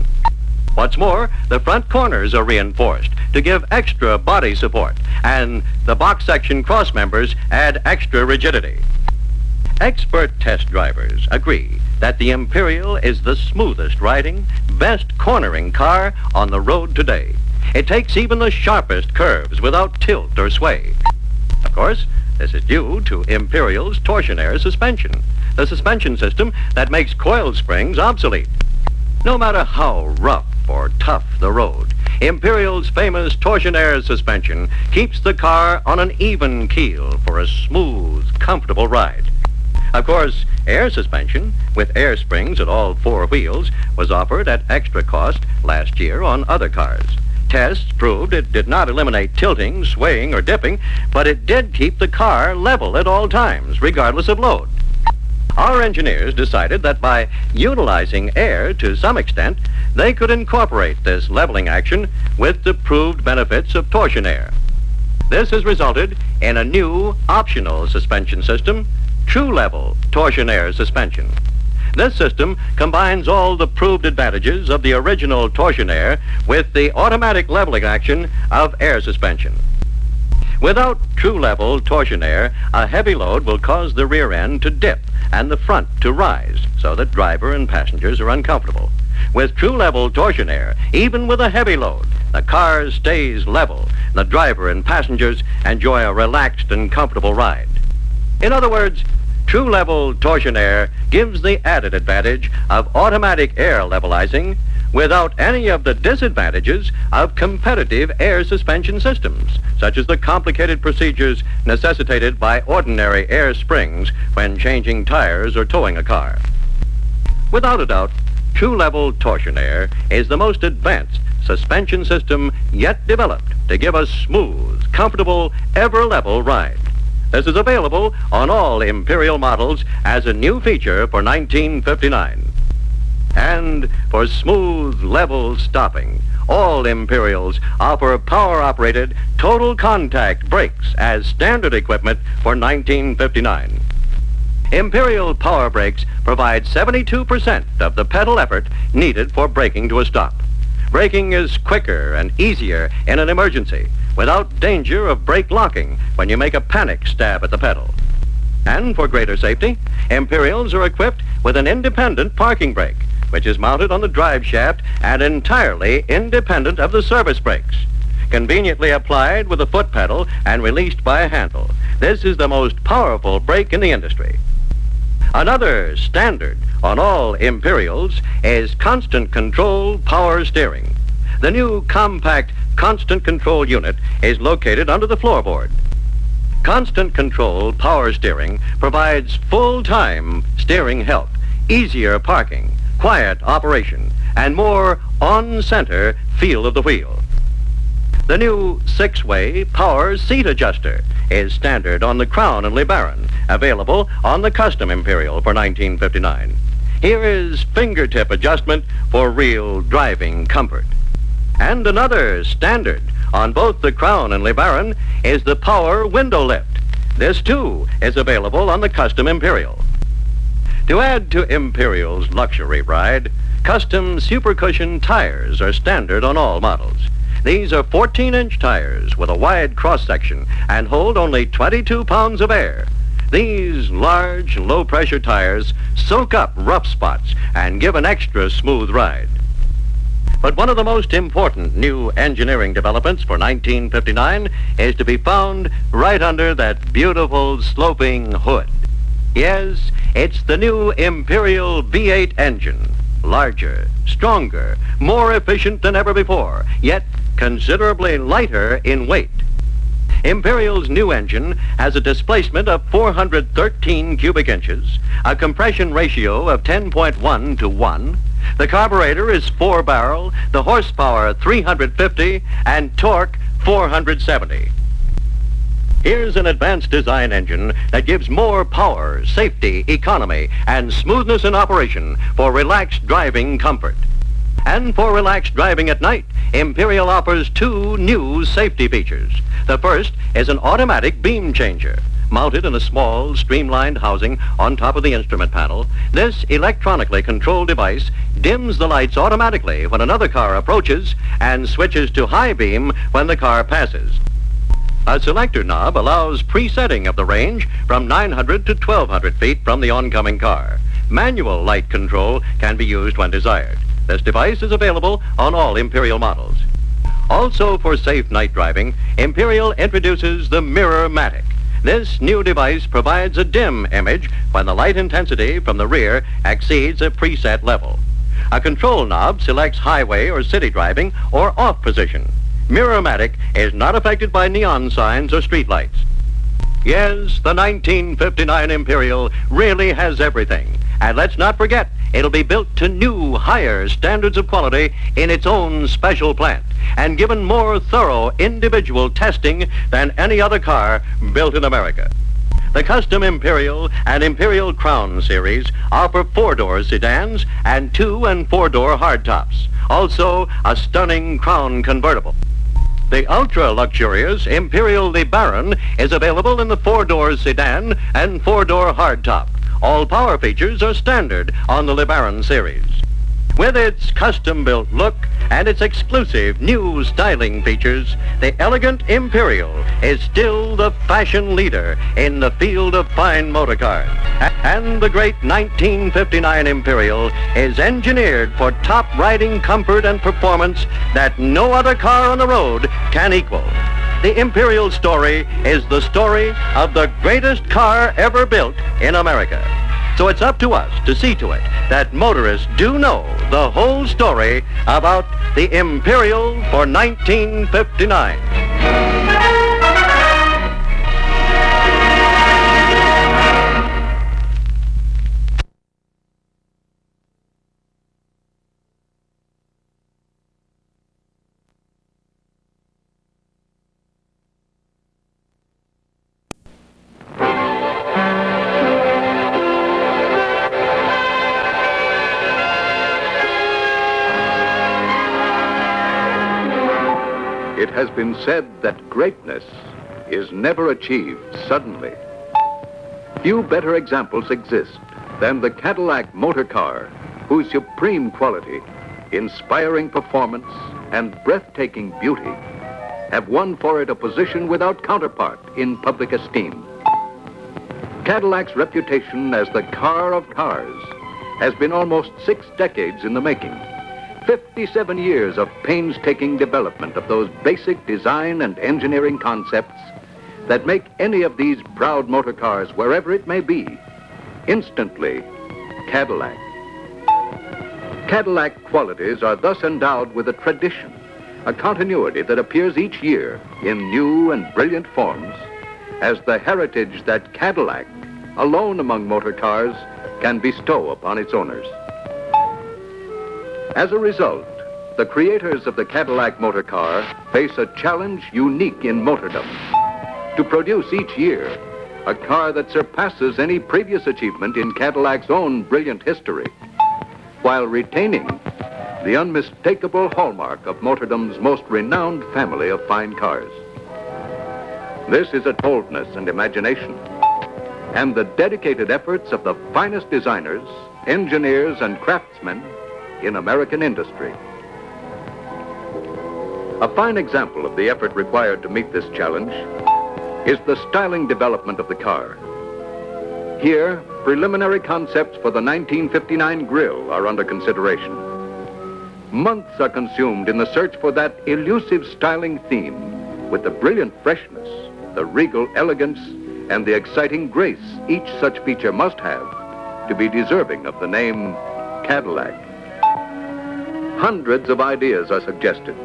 What's more, the front corners are reinforced to give extra body support, and the box section cross members add extra rigidity. Expert test drivers agree that the Imperial is the smoothest riding, best cornering car on the road today. It takes even the sharpest curves without tilt or sway. Of course, this is due to Imperial's Torsionaire suspension, the suspension system that makes coil springs obsolete. No matter how rough or tough the road, Imperial's famous Torsionaire suspension keeps the car on an even keel for a smooth, comfortable ride. Of course, air suspension with air springs at all 4 wheels was offered at extra cost last year on other cars. Tests proved it did not eliminate tilting, swaying, or dipping, but it did keep the car level at all times, regardless of load. Our engineers decided that by utilizing air to some extent, they could incorporate this leveling action with the proved benefits of Torsionaire. This has resulted in a new optional suspension system, True Level Torsionaire suspension. This system combines all the proved advantages of the original Torsionaire with the automatic leveling action of air suspension. Without True Level Torsionaire, a heavy load will cause the rear end to dip and the front to rise so that driver and passengers are uncomfortable. With True Level Torsionaire, even with a heavy load, the car stays level. The driver and passengers enjoy a relaxed and comfortable ride. In other words, True Level Torsionaire gives the added advantage of automatic air levelizing without any of the disadvantages of competitive air suspension systems, such as the complicated procedures necessitated by ordinary air springs when changing tires or towing a car. Without a doubt, True Level Torsionaire is the most advanced suspension system yet developed to give a smooth, comfortable, ever-level ride. This is available on all Imperial models as a new feature for 1959. And for smooth, level stopping, all Imperials offer power-operated total contact brakes as standard equipment for 1959. Imperial power brakes provide 72% of the pedal effort needed for braking to a stop. Braking is quicker and easier in an emergency without danger of brake locking when you make a panic stab at the pedal. And for greater safety, Imperials are equipped with an independent parking brake, which is mounted on the drive shaft and entirely independent of the service brakes. Conveniently applied with a foot pedal and released by a handle, this is the most powerful brake in the industry. Another standard on all Imperials is constant control power steering. The new compact constant control unit is located under the floorboard. Constant control power steering provides full-time steering help, easier parking, quiet operation, and more on-center feel of the wheel. The new 6-way power seat adjuster is standard on the Crown and LeBaron, available on the custom Imperial for 1959. Here is fingertip adjustment for real driving comfort. And another standard on both the Crown and LeBaron is the power window lift. This too is available on the custom Imperial. To add to Imperial's luxury ride, custom super cushion tires are standard on all models. These are 14-inch tires with a wide cross-section and hold only 22 pounds of air. These large, low-pressure tires soak up rough spots and give an extra smooth ride. But one of the most important new engineering developments for 1959 is to be found right under that beautiful sloping hood. Yes, it's the new Imperial V8 engine. Larger, stronger, more efficient than ever before, yet considerably lighter in weight. Imperial's new engine has a displacement of 413 cubic inches, a compression ratio of 10.1 to 1. The carburetor is 4-barrel, the horsepower 350, and torque 470. Here's an advanced design engine that gives more power, safety, economy, and smoothness in operation for relaxed driving comfort. And for relaxed driving at night, Imperial offers 2 new safety features. The first is an automatic beam changer. Mounted in a small, streamlined housing on top of the instrument panel, this electronically controlled device dims the lights automatically when another car approaches and switches to high beam when the car passes. A selector knob allows presetting of the range from 900 to 1,200 feet from the oncoming car. Manual light control can be used when desired. This device is available on all Imperial models. Also for safe night driving, Imperial introduces the Mirror-Matic. This new device provides a dim image when the light intensity from the rear exceeds a preset level. A control knob selects highway or city driving or off position. Mirror-Matic is not affected by neon signs or streetlights. Yes, the 1959 Imperial really has everything. And let's not forget, it'll be built to new, higher standards of quality in its own special plant and given more thorough individual testing than any other car built in America. The custom Imperial and Imperial Crown series offer 4-door sedans and 2- and 4-door hardtops. Also, a stunning Crown convertible. The ultra-luxurious Imperial LeBaron is available in the 4-door sedan and 4-door hardtop. All power features are standard on the LeBaron series. With its custom-built look and its exclusive new styling features, the elegant Imperial is still the fashion leader in the field of fine motor cars. And the great 1959 Imperial is engineered for top riding comfort and performance that no other car on the road can equal. The Imperial story is the story of the greatest car ever built in America. So it's up to us to see to it that motorists do know the whole story about the Imperial for 1959. has been said that greatness is never achieved suddenly. Few better examples exist than the Cadillac motor car, whose supreme quality, inspiring performance, and breathtaking beauty have won for it a position without counterpart in public esteem. Cadillac's reputation as the car of cars has been almost 6 decades in the making. 57 years of painstaking development of those basic design and engineering concepts that make any of these proud motor cars, wherever it may be, instantly Cadillac. Cadillac qualities are thus endowed with a tradition, a continuity that appears each year in new and brilliant forms as the heritage that Cadillac, alone among motor cars, can bestow upon its owners. As a result, the creators of the Cadillac motor car face a challenge unique in motordom: to produce each year a car that surpasses any previous achievement in Cadillac's own brilliant history, while retaining the unmistakable hallmark of motordom's most renowned family of fine cars. This is a boldness and imagination, and the dedicated efforts of the finest designers, engineers, and craftsmen in American industry. A fine example of the effort required to meet this challenge is the styling development of the car. Here, preliminary concepts for the 1959 grille are under consideration. Months are consumed in the search for that elusive styling theme with the brilliant freshness, the regal elegance, and the exciting grace each such feature must have to be deserving of the name Cadillac. Hundreds of ideas are suggested,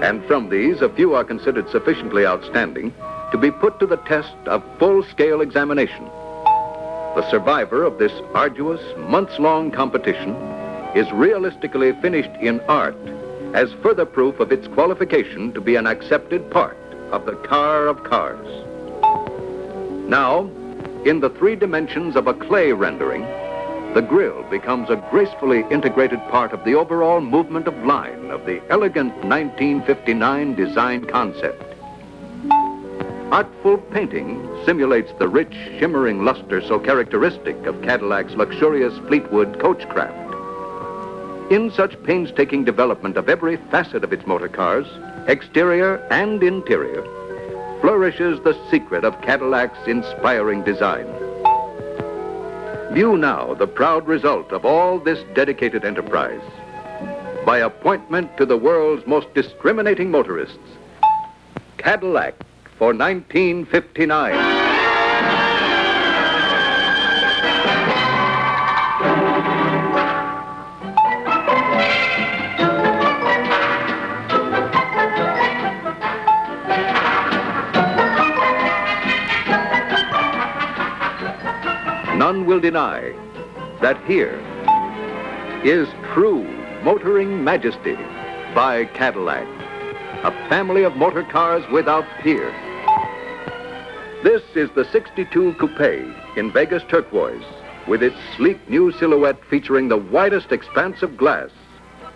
and from these, a few are considered sufficiently outstanding to be put to the test of full-scale examination. The survivor of this arduous, months-long competition is realistically finished in art as further proof of its qualification to be an accepted part of the car of cars. Now, in the 3 dimensions of a clay rendering, the grille becomes a gracefully integrated part of the overall movement of line of the elegant 1959 design concept. Artful painting simulates the rich, shimmering luster so characteristic of Cadillac's luxurious Fleetwood coachcraft. In such painstaking development of every facet of its motor cars, exterior and interior, flourishes the secret of Cadillac's inspiring design. View now the proud result of all this dedicated enterprise. By appointment to the world's most discriminating motorists, Cadillac for 1959. None will deny that here is true motoring majesty by Cadillac, a family of motor cars without peer. This is the 62 Coupe in Vegas turquoise, with its sleek new silhouette featuring the widest expanse of glass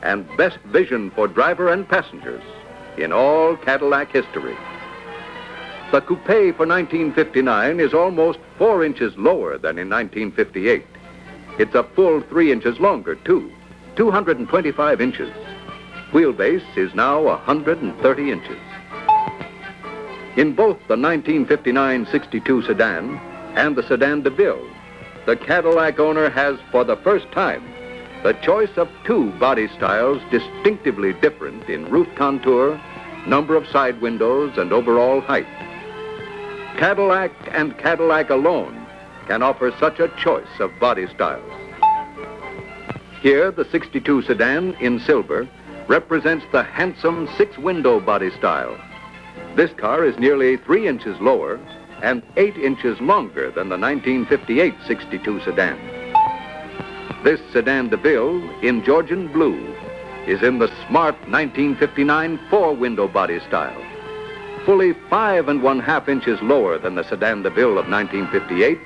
and best vision for driver and passengers in all Cadillac history. The Coupe for 1959 is almost 4 inches lower than in 1958. It's a full 3 inches longer, too, 225 inches. Wheelbase is now 130 inches. In both the 1959 62 sedan and the sedan DeVille, the Cadillac owner has, for the first time, the choice of 2 body styles distinctively different in roof contour, number of side windows, and overall height. Cadillac and Cadillac alone can offer such a choice of body styles. Here, the 62 sedan in silver represents the handsome 6-window body style. This car is nearly 3 inches lower and 8 inches longer than the 1958 62 sedan. This sedan DeVille in Georgian blue is in the smart 1959 4-window body style. Fully 5 1/2 inches lower than the sedan DeVille of 1958,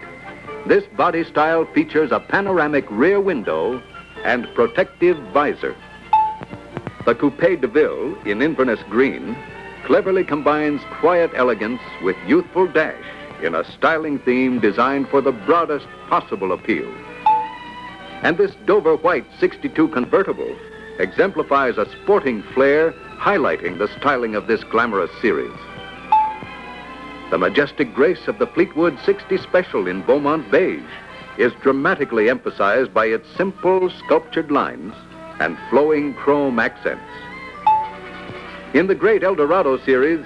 this body style features a panoramic rear window and protective visor. The Coupe DeVille in Inverness green cleverly combines quiet elegance with youthful dash in a styling theme designed for the broadest possible appeal. And this Dover White 62 convertible exemplifies a sporting flair, highlighting the styling of this glamorous series. The majestic grace of the Fleetwood 60 Special in Beaumont beige is dramatically emphasized by its simple sculptured lines and flowing chrome accents. In the great Eldorado series,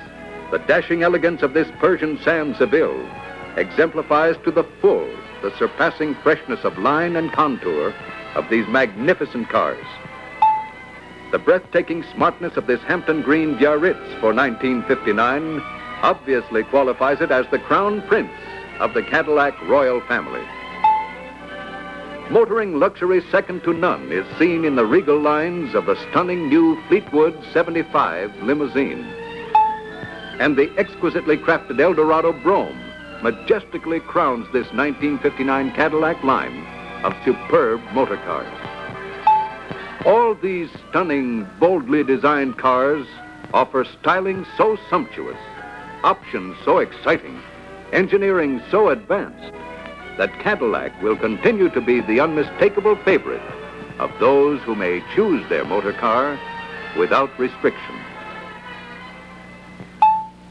the dashing elegance of this Persian Sam Seville exemplifies to the full the surpassing freshness of line and contour of these magnificent cars. The breathtaking smartness of this Hampton Green Biarritz for 1959 obviously qualifies it as the crown prince of the Cadillac royal family. Motoring luxury second to none is seen in the regal lines of the stunning new Fleetwood 75 limousine. And the exquisitely crafted Eldorado Brougham majestically crowns this 1959 Cadillac line of superb motor cars. All these stunning, boldly designed cars offer styling so sumptuous, options so exciting, engineering so advanced, that Cadillac will continue to be the unmistakable favorite of those who may choose their motor car without restriction.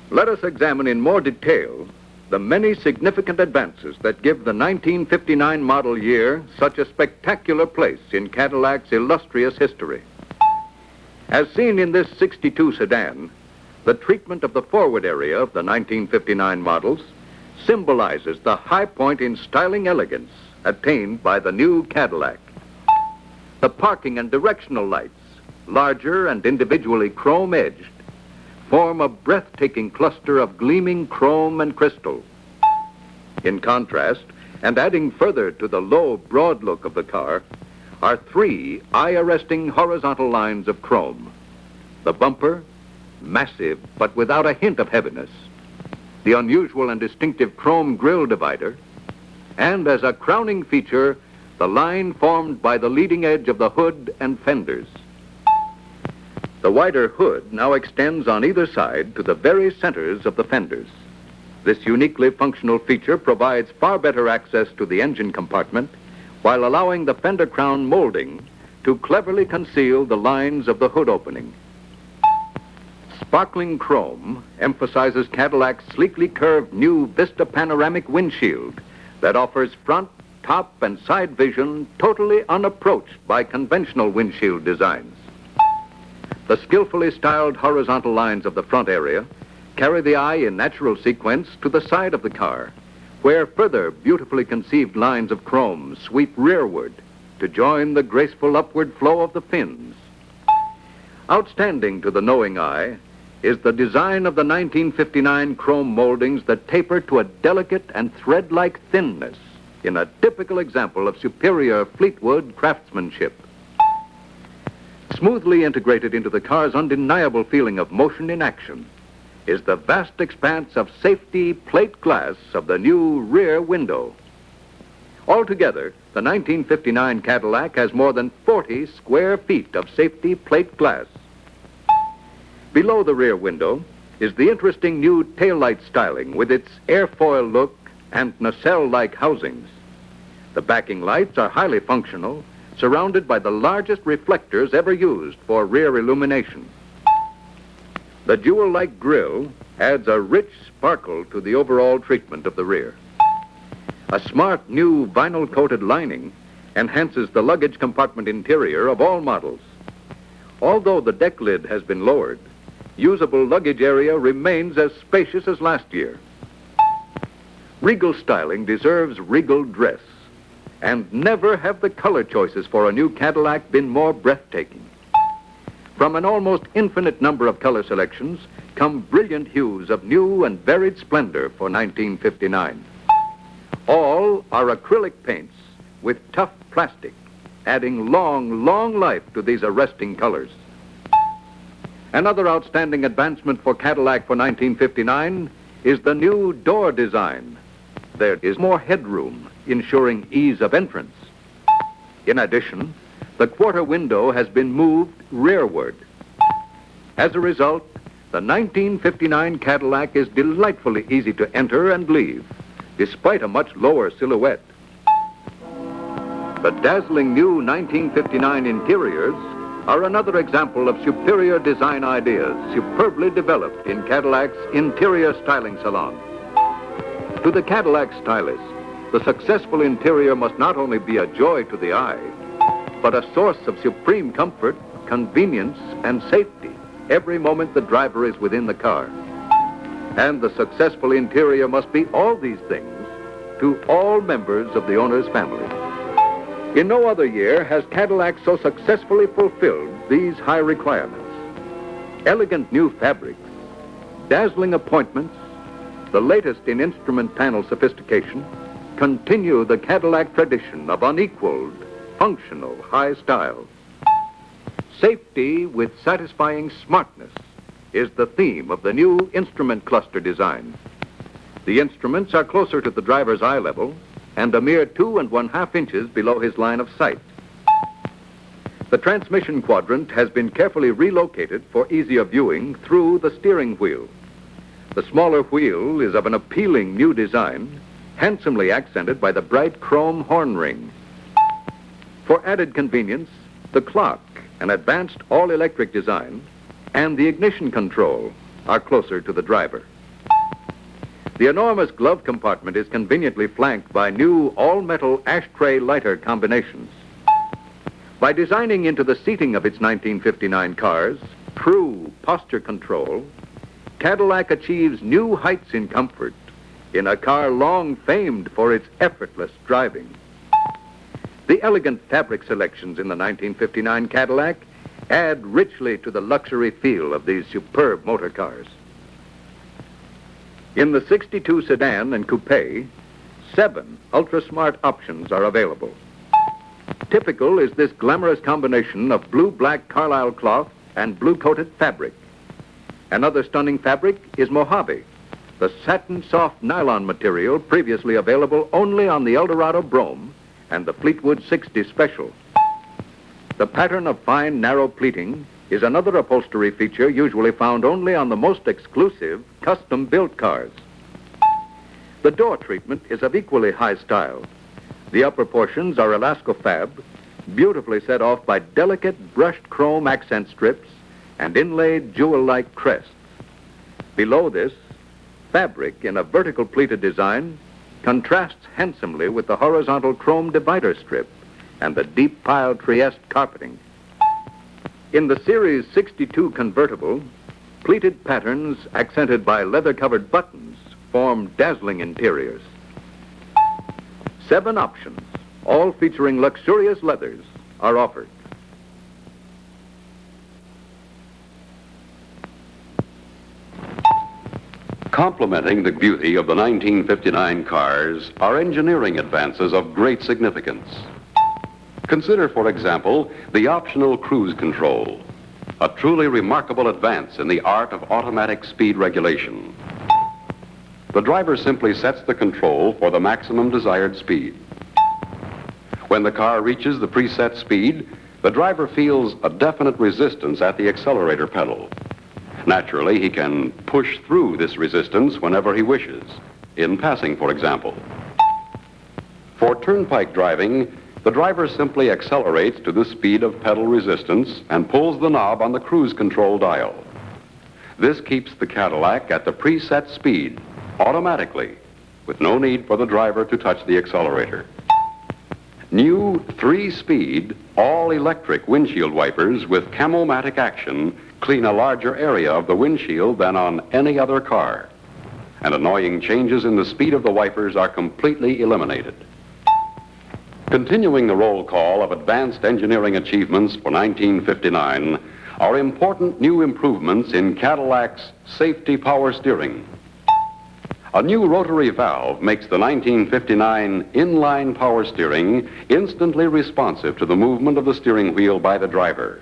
Let us examine in more detail the many significant advances that give the 1959 model year such a spectacular place in Cadillac's illustrious history. As seen in this 62 sedan, the treatment of the forward area of the 1959 models symbolizes the high point in styling elegance attained by the new Cadillac. The parking and directional lights, larger and individually chrome-edged, form a breathtaking cluster of gleaming chrome and crystal. In contrast, and adding further to the low, broad look of the car, are three eye-arresting horizontal lines of chrome. The bumper, massive but without a hint of heaviness. The unusual and distinctive chrome grille divider, and as a crowning feature, the line formed by the leading edge of the hood and fenders. The wider hood now extends on either side to the very centers of the fenders. This uniquely functional feature provides far better access to the engine compartment while allowing the fender crown molding to cleverly conceal the lines of the hood opening. Sparkling chrome emphasizes Cadillac's sleekly curved new Vista panoramic windshield that offers front, top, and side vision totally unapproached by conventional windshield designs. The skillfully styled horizontal lines of the front area carry the eye in natural sequence to the side of the car, where further beautifully conceived lines of chrome sweep rearward to join the graceful upward flow of the fins. Outstanding to the knowing eye is the design of the 1959 chrome moldings that taper to a delicate and thread-like thinness in a typical example of superior Fleetwood craftsmanship. Smoothly integrated into the car's undeniable feeling of motion in action is the vast expanse of safety plate glass of the new rear window. Altogether, the 1959 Cadillac has more than 40 square feet of safety plate glass. Below the rear window is the interesting new taillight styling with its airfoil look and nacelle-like housings. The backing lights are highly functional, surrounded by the largest reflectors ever used for rear illumination. The jewel-like grille adds a rich sparkle to the overall treatment of the rear. A smart new vinyl-coated lining enhances the luggage compartment interior of all models. Although the deck lid has been lowered, usable luggage area remains as spacious as last year. Regal styling deserves regal dress, and never have the color choices for a new Cadillac been more breathtaking. From an almost infinite number of color selections come brilliant hues of new and varied splendor for 1959. All are acrylic paints with tough plastic, adding long, long life to these arresting colors. Another outstanding advancement for Cadillac for 1959 is the new door design. There is more headroom, ensuring ease of entrance. In addition, the quarter window has been moved rearward. As a result, the 1959 Cadillac is delightfully easy to enter and leave, despite a much lower silhouette. The dazzling new 1959 interiors are another example of superior design ideas superbly developed in Cadillac's interior styling salon. To the Cadillac stylist, the successful interior must not only be a joy to the eye, but a source of supreme comfort, convenience, and safety every moment the driver is within the car. And the successful interior must be all these things to all members of the owner's family. In no other year has Cadillac so successfully fulfilled these high requirements. Elegant new fabrics, dazzling appointments, the latest in instrument panel sophistication, continue the Cadillac tradition of unequaled, functional high style. Safety with satisfying smartness is the theme of the new instrument cluster design. The instruments are closer to the driver's eye level and a mere 2 1/2 inches below his line of sight. The transmission quadrant has been carefully relocated for easier viewing through the steering wheel. The smaller wheel is of an appealing new design, handsomely accented by the bright chrome horn ring. For added convenience, the clock, an advanced all-electric design, and the ignition control are closer to the driver. The enormous glove compartment is conveniently flanked by new all-metal ashtray lighter combinations. By designing into the seating of its 1959 cars true posture control, Cadillac achieves new heights in comfort in a car long famed for its effortless driving. The elegant fabric selections in the 1959 Cadillac add richly to the luxury feel of these superb motor cars. In the 62 sedan and coupe, 7 ultra-smart options are available. Typical is this glamorous combination of blue-black Carlisle cloth and blue-coated fabric. Another stunning fabric is Mojave, the satin-soft nylon material previously available only on the Eldorado Brome and the Fleetwood 60 Special. The pattern of fine, narrow pleating is another upholstery feature usually found only on the most exclusive custom-built cars. The door treatment is of equally high style. The upper portions are Elascofab, beautifully set off by delicate brushed chrome accent strips and inlaid jewel-like crests. Below this, fabric in a vertical pleated design contrasts handsomely with the horizontal chrome divider strip and the deep piled Trieste carpeting. In the Series 62 convertible, pleated patterns accented by leather-covered buttons form dazzling interiors. 7 options, all featuring luxurious leathers, are offered. Complementing the beauty of the 1959 cars are engineering advances of great significance. Consider, for example, the optional cruise control, a truly remarkable advance in the art of automatic speed regulation. The driver simply sets the control for the maximum desired speed. When the car reaches the preset speed, the driver feels a definite resistance at the accelerator pedal. Naturally, he can push through this resistance whenever he wishes, in passing, for example. For turnpike driving, the driver simply accelerates to the speed of pedal resistance and pulls the knob on the cruise control dial. This keeps the Cadillac at the preset speed automatically, with no need for the driver to touch the accelerator. New 3-speed, all-electric windshield wipers with Camo-Matic action clean a larger area of the windshield than on any other car, and annoying changes in the speed of the wipers are completely eliminated. Continuing the roll call of advanced engineering achievements for 1959 are important new improvements in Cadillac's safety power steering. A new rotary valve makes the 1959 inline power steering instantly responsive to the movement of the steering wheel by the driver,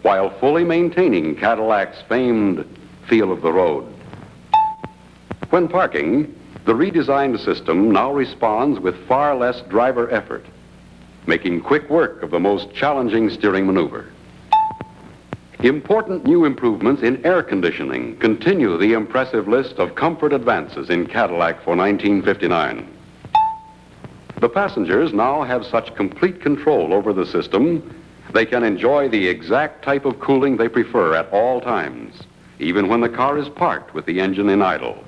while fully maintaining Cadillac's famed feel of the road. When parking, the redesigned system now responds with far less driver effort, making quick work of the most challenging steering maneuver. Important new improvements in air conditioning continue the impressive list of comfort advances in Cadillac for 1959. The passengers now have such complete control over the system, they can enjoy the exact type of cooling they prefer at all times, even when the car is parked with the engine in idle.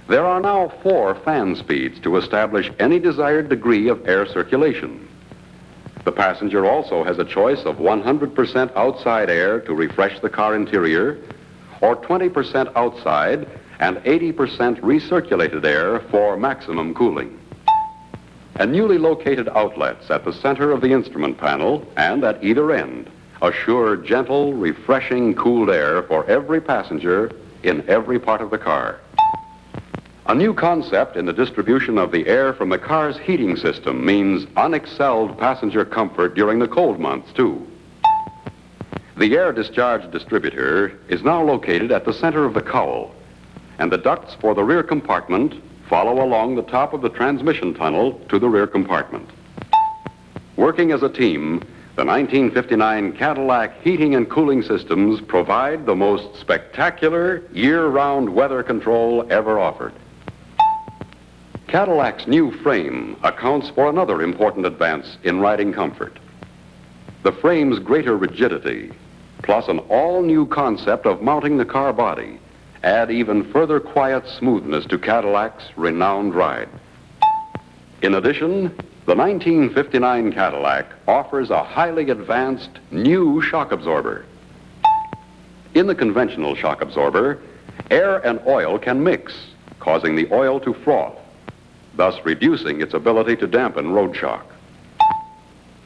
There are now 4 fan speeds to establish any desired degree of air circulation. The passenger also has a choice of 100% outside air to refresh the car interior, or 20% outside and 80% recirculated air for maximum cooling. And newly located outlets at the center of the instrument panel and at either end assure gentle, refreshing, cooled air for every passenger in every part of the car. A new concept in the distribution of the air from the car's heating system means unexcelled passenger comfort during the cold months, too. The air discharge distributor is now located at the center of the cowl, and the ducts for the rear compartment follow along the top of the transmission tunnel to the rear compartment. Working as a team, the 1959 Cadillac heating and cooling systems provide the most spectacular year-round weather control ever offered. Cadillac's new frame accounts for another important advance in riding comfort. The frame's greater rigidity, plus an all-new concept of mounting the car body, add even further quiet smoothness to Cadillac's renowned ride. In addition, the 1959 Cadillac offers a highly advanced new shock absorber. In the conventional shock absorber, air and oil can mix, causing the oil to froth, thus reducing its ability to dampen road shock.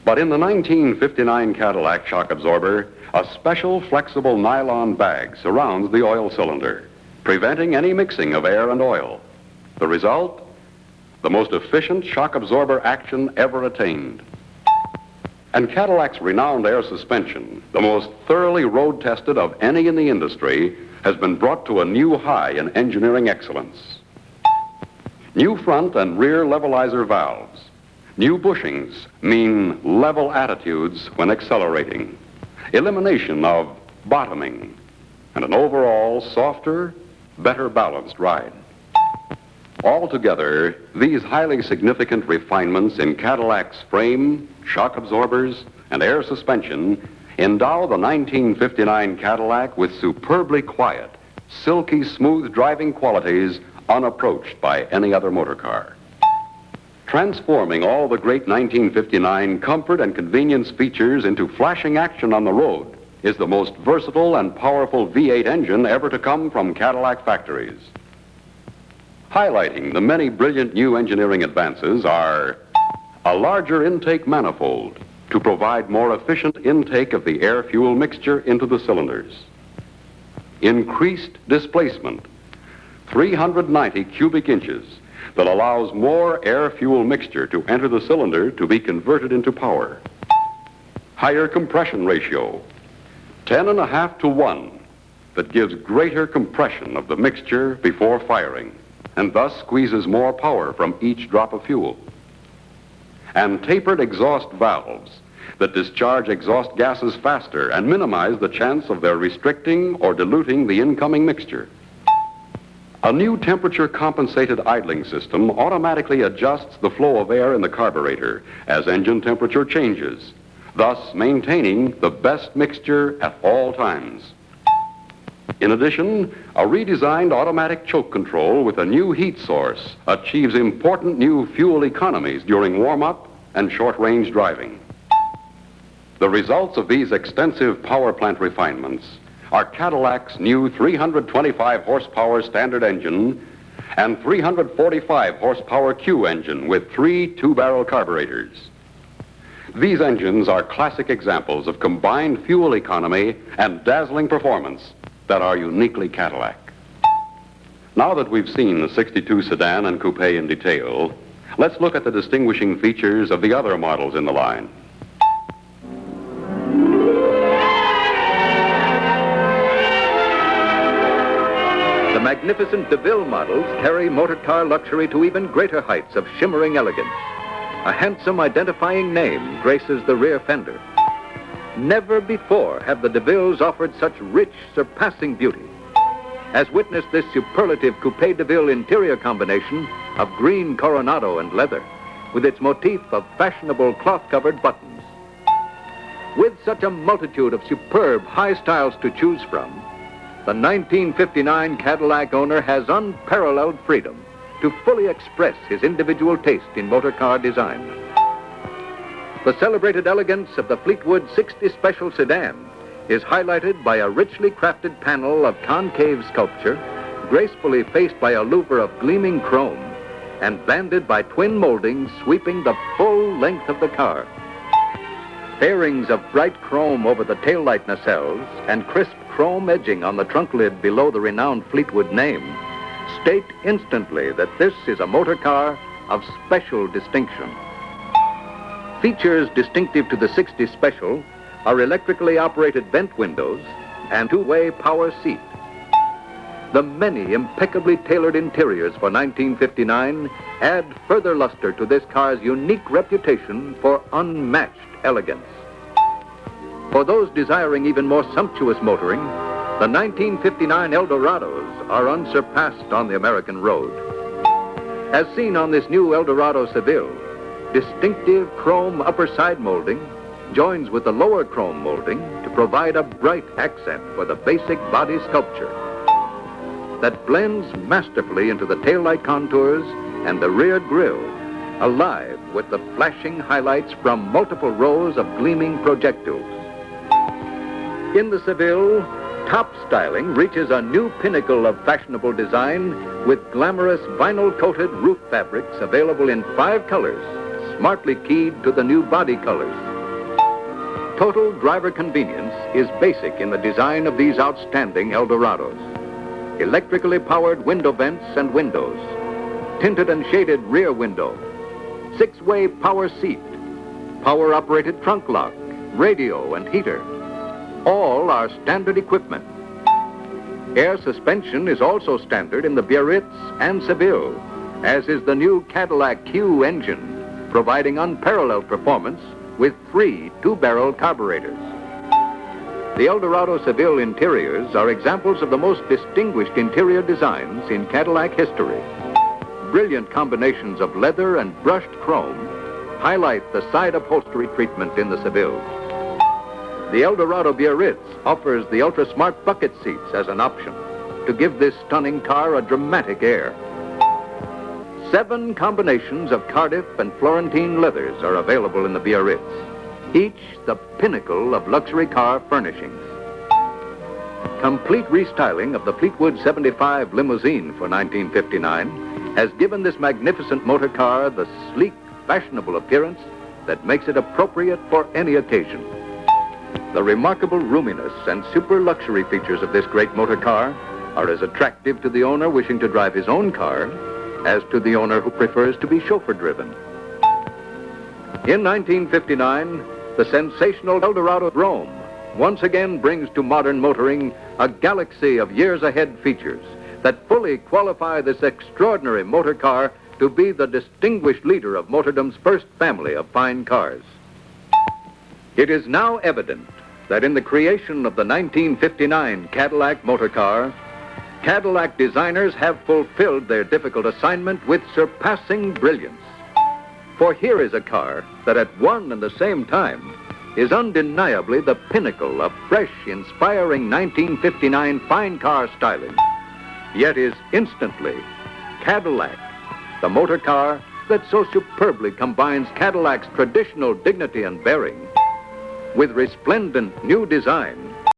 But in the 1959 Cadillac shock absorber, a special flexible nylon bag surrounds the oil cylinder, preventing any mixing of air and oil. The result? The most efficient shock absorber action ever attained. And Cadillac's renowned air suspension, the most thoroughly road-tested of any in the industry, has been brought to a new high in engineering excellence. New front and rear levelizer valves. New bushings mean level attitudes when accelerating. Elimination of bottoming, and an overall softer, better balanced ride. Altogether, these highly significant refinements in Cadillac's frame, shock absorbers, and air suspension endow the 1959 Cadillac with superbly quiet, silky smooth driving qualities unapproached by any other motor car. Transforming all the great 1959 comfort and convenience features into flashing action on the road is the most versatile and powerful V8 engine ever to come from Cadillac factories. Highlighting the many brilliant new engineering advances are a larger intake manifold to provide more efficient intake of the air-fuel mixture into the cylinders. Increased displacement, 390 cubic inches, that allows more air-fuel mixture to enter the cylinder to be converted into power. Higher compression ratio, 10.5 to 1, that gives greater compression of the mixture before firing, and thus squeezes more power from each drop of fuel. And tapered exhaust valves that discharge exhaust gases faster and minimize the chance of their restricting or diluting the incoming mixture. A new temperature-compensated idling system automatically adjusts the flow of air in the carburetor as engine temperature changes, thus maintaining the best mixture at all times. In addition, a redesigned automatic choke control with a new heat source achieves important new fuel economies during warm-up and short-range driving. The results of these extensive power plant refinements are Cadillac's new 325 horsepower standard engine and 345 horsepower Q engine with 3 two-barrel carburetors. These engines are classic examples of combined fuel economy and dazzling performance that are uniquely Cadillac. Now that we've seen the 62 sedan and coupe in detail, let's look at the distinguishing features of the other models in the line. The magnificent DeVille models carry motor car luxury to even greater heights of shimmering elegance. A handsome identifying name graces the rear fender. Never before have the DeVilles offered such rich, surpassing beauty. As witness this superlative Coupe DeVille interior combination of green Coronado and leather, with its motif of fashionable cloth-covered buttons. With such a multitude of superb high styles to choose from, the 1959 Cadillac owner has unparalleled freedom to fully express his individual taste in motor car design. The celebrated elegance of the Fleetwood 60 Special sedan is highlighted by a richly crafted panel of concave sculpture, gracefully faced by a louver of gleaming chrome, and banded by twin moldings sweeping the full length of the car. Pairings of bright chrome over the taillight nacelles and crisp chrome edging on the trunk lid below the renowned Fleetwood name state instantly that this is a motor car of special distinction. Features distinctive to the 60 Special are electrically operated vent windows and two-way power seat. The many impeccably tailored interiors for 1959 add further luster to this car's unique reputation for unmatched elegance. For those desiring even more sumptuous motoring, the 1959 Eldorados are unsurpassed on the American road. As seen on this new Eldorado Seville, distinctive chrome upper side molding joins with the lower chrome molding to provide a bright accent for the basic body sculpture that blends masterfully into the taillight contours and the rear grille, alive with the flashing highlights from multiple rows of gleaming projectiles. In the Seville, top styling reaches a new pinnacle of fashionable design with glamorous vinyl-coated roof fabrics available in 5 colors, smartly keyed to the new body colors. Total driver convenience is basic in the design of these outstanding Eldorados. Electrically powered window vents and windows, tinted and shaded rear window, 6-way power seat, power-operated trunk lock, radio and heater. All are standard equipment. Air suspension is also standard in the Biarritz and Seville, as is the new Cadillac Q engine, providing unparalleled performance with 3 two-barrel carburetors. The Eldorado Seville interiors are examples of the most distinguished interior designs in Cadillac history. Brilliant combinations of leather and brushed chrome highlight the side upholstery treatment in the Seville. The Eldorado Biarritz offers the ultra-smart bucket seats as an option to give this stunning car a dramatic air. 7 combinations of Cardiff and Florentine leathers are available in the Biarritz, each the pinnacle of luxury car furnishings. Complete restyling of the Fleetwood 75 limousine for 1959 has given this magnificent motor car the sleek, fashionable appearance that makes it appropriate for any occasion. The remarkable roominess and super luxury features of this great motor car are as attractive to the owner wishing to drive his own car as to the owner who prefers to be chauffeur-driven. In 1959, the sensational Eldorado Rome once again brings to modern motoring a galaxy of years-ahead features that fully qualify this extraordinary motor car to be the distinguished leader of motordom's first family of fine cars. It is now evident that in the creation of the 1959 Cadillac motor car, Cadillac designers have fulfilled their difficult assignment with surpassing brilliance. For here is a car that at one and the same time is undeniably the pinnacle of fresh, inspiring 1959 fine car styling, yet is instantly Cadillac, the motor car that so superbly combines Cadillac's traditional dignity and bearing with resplendent new design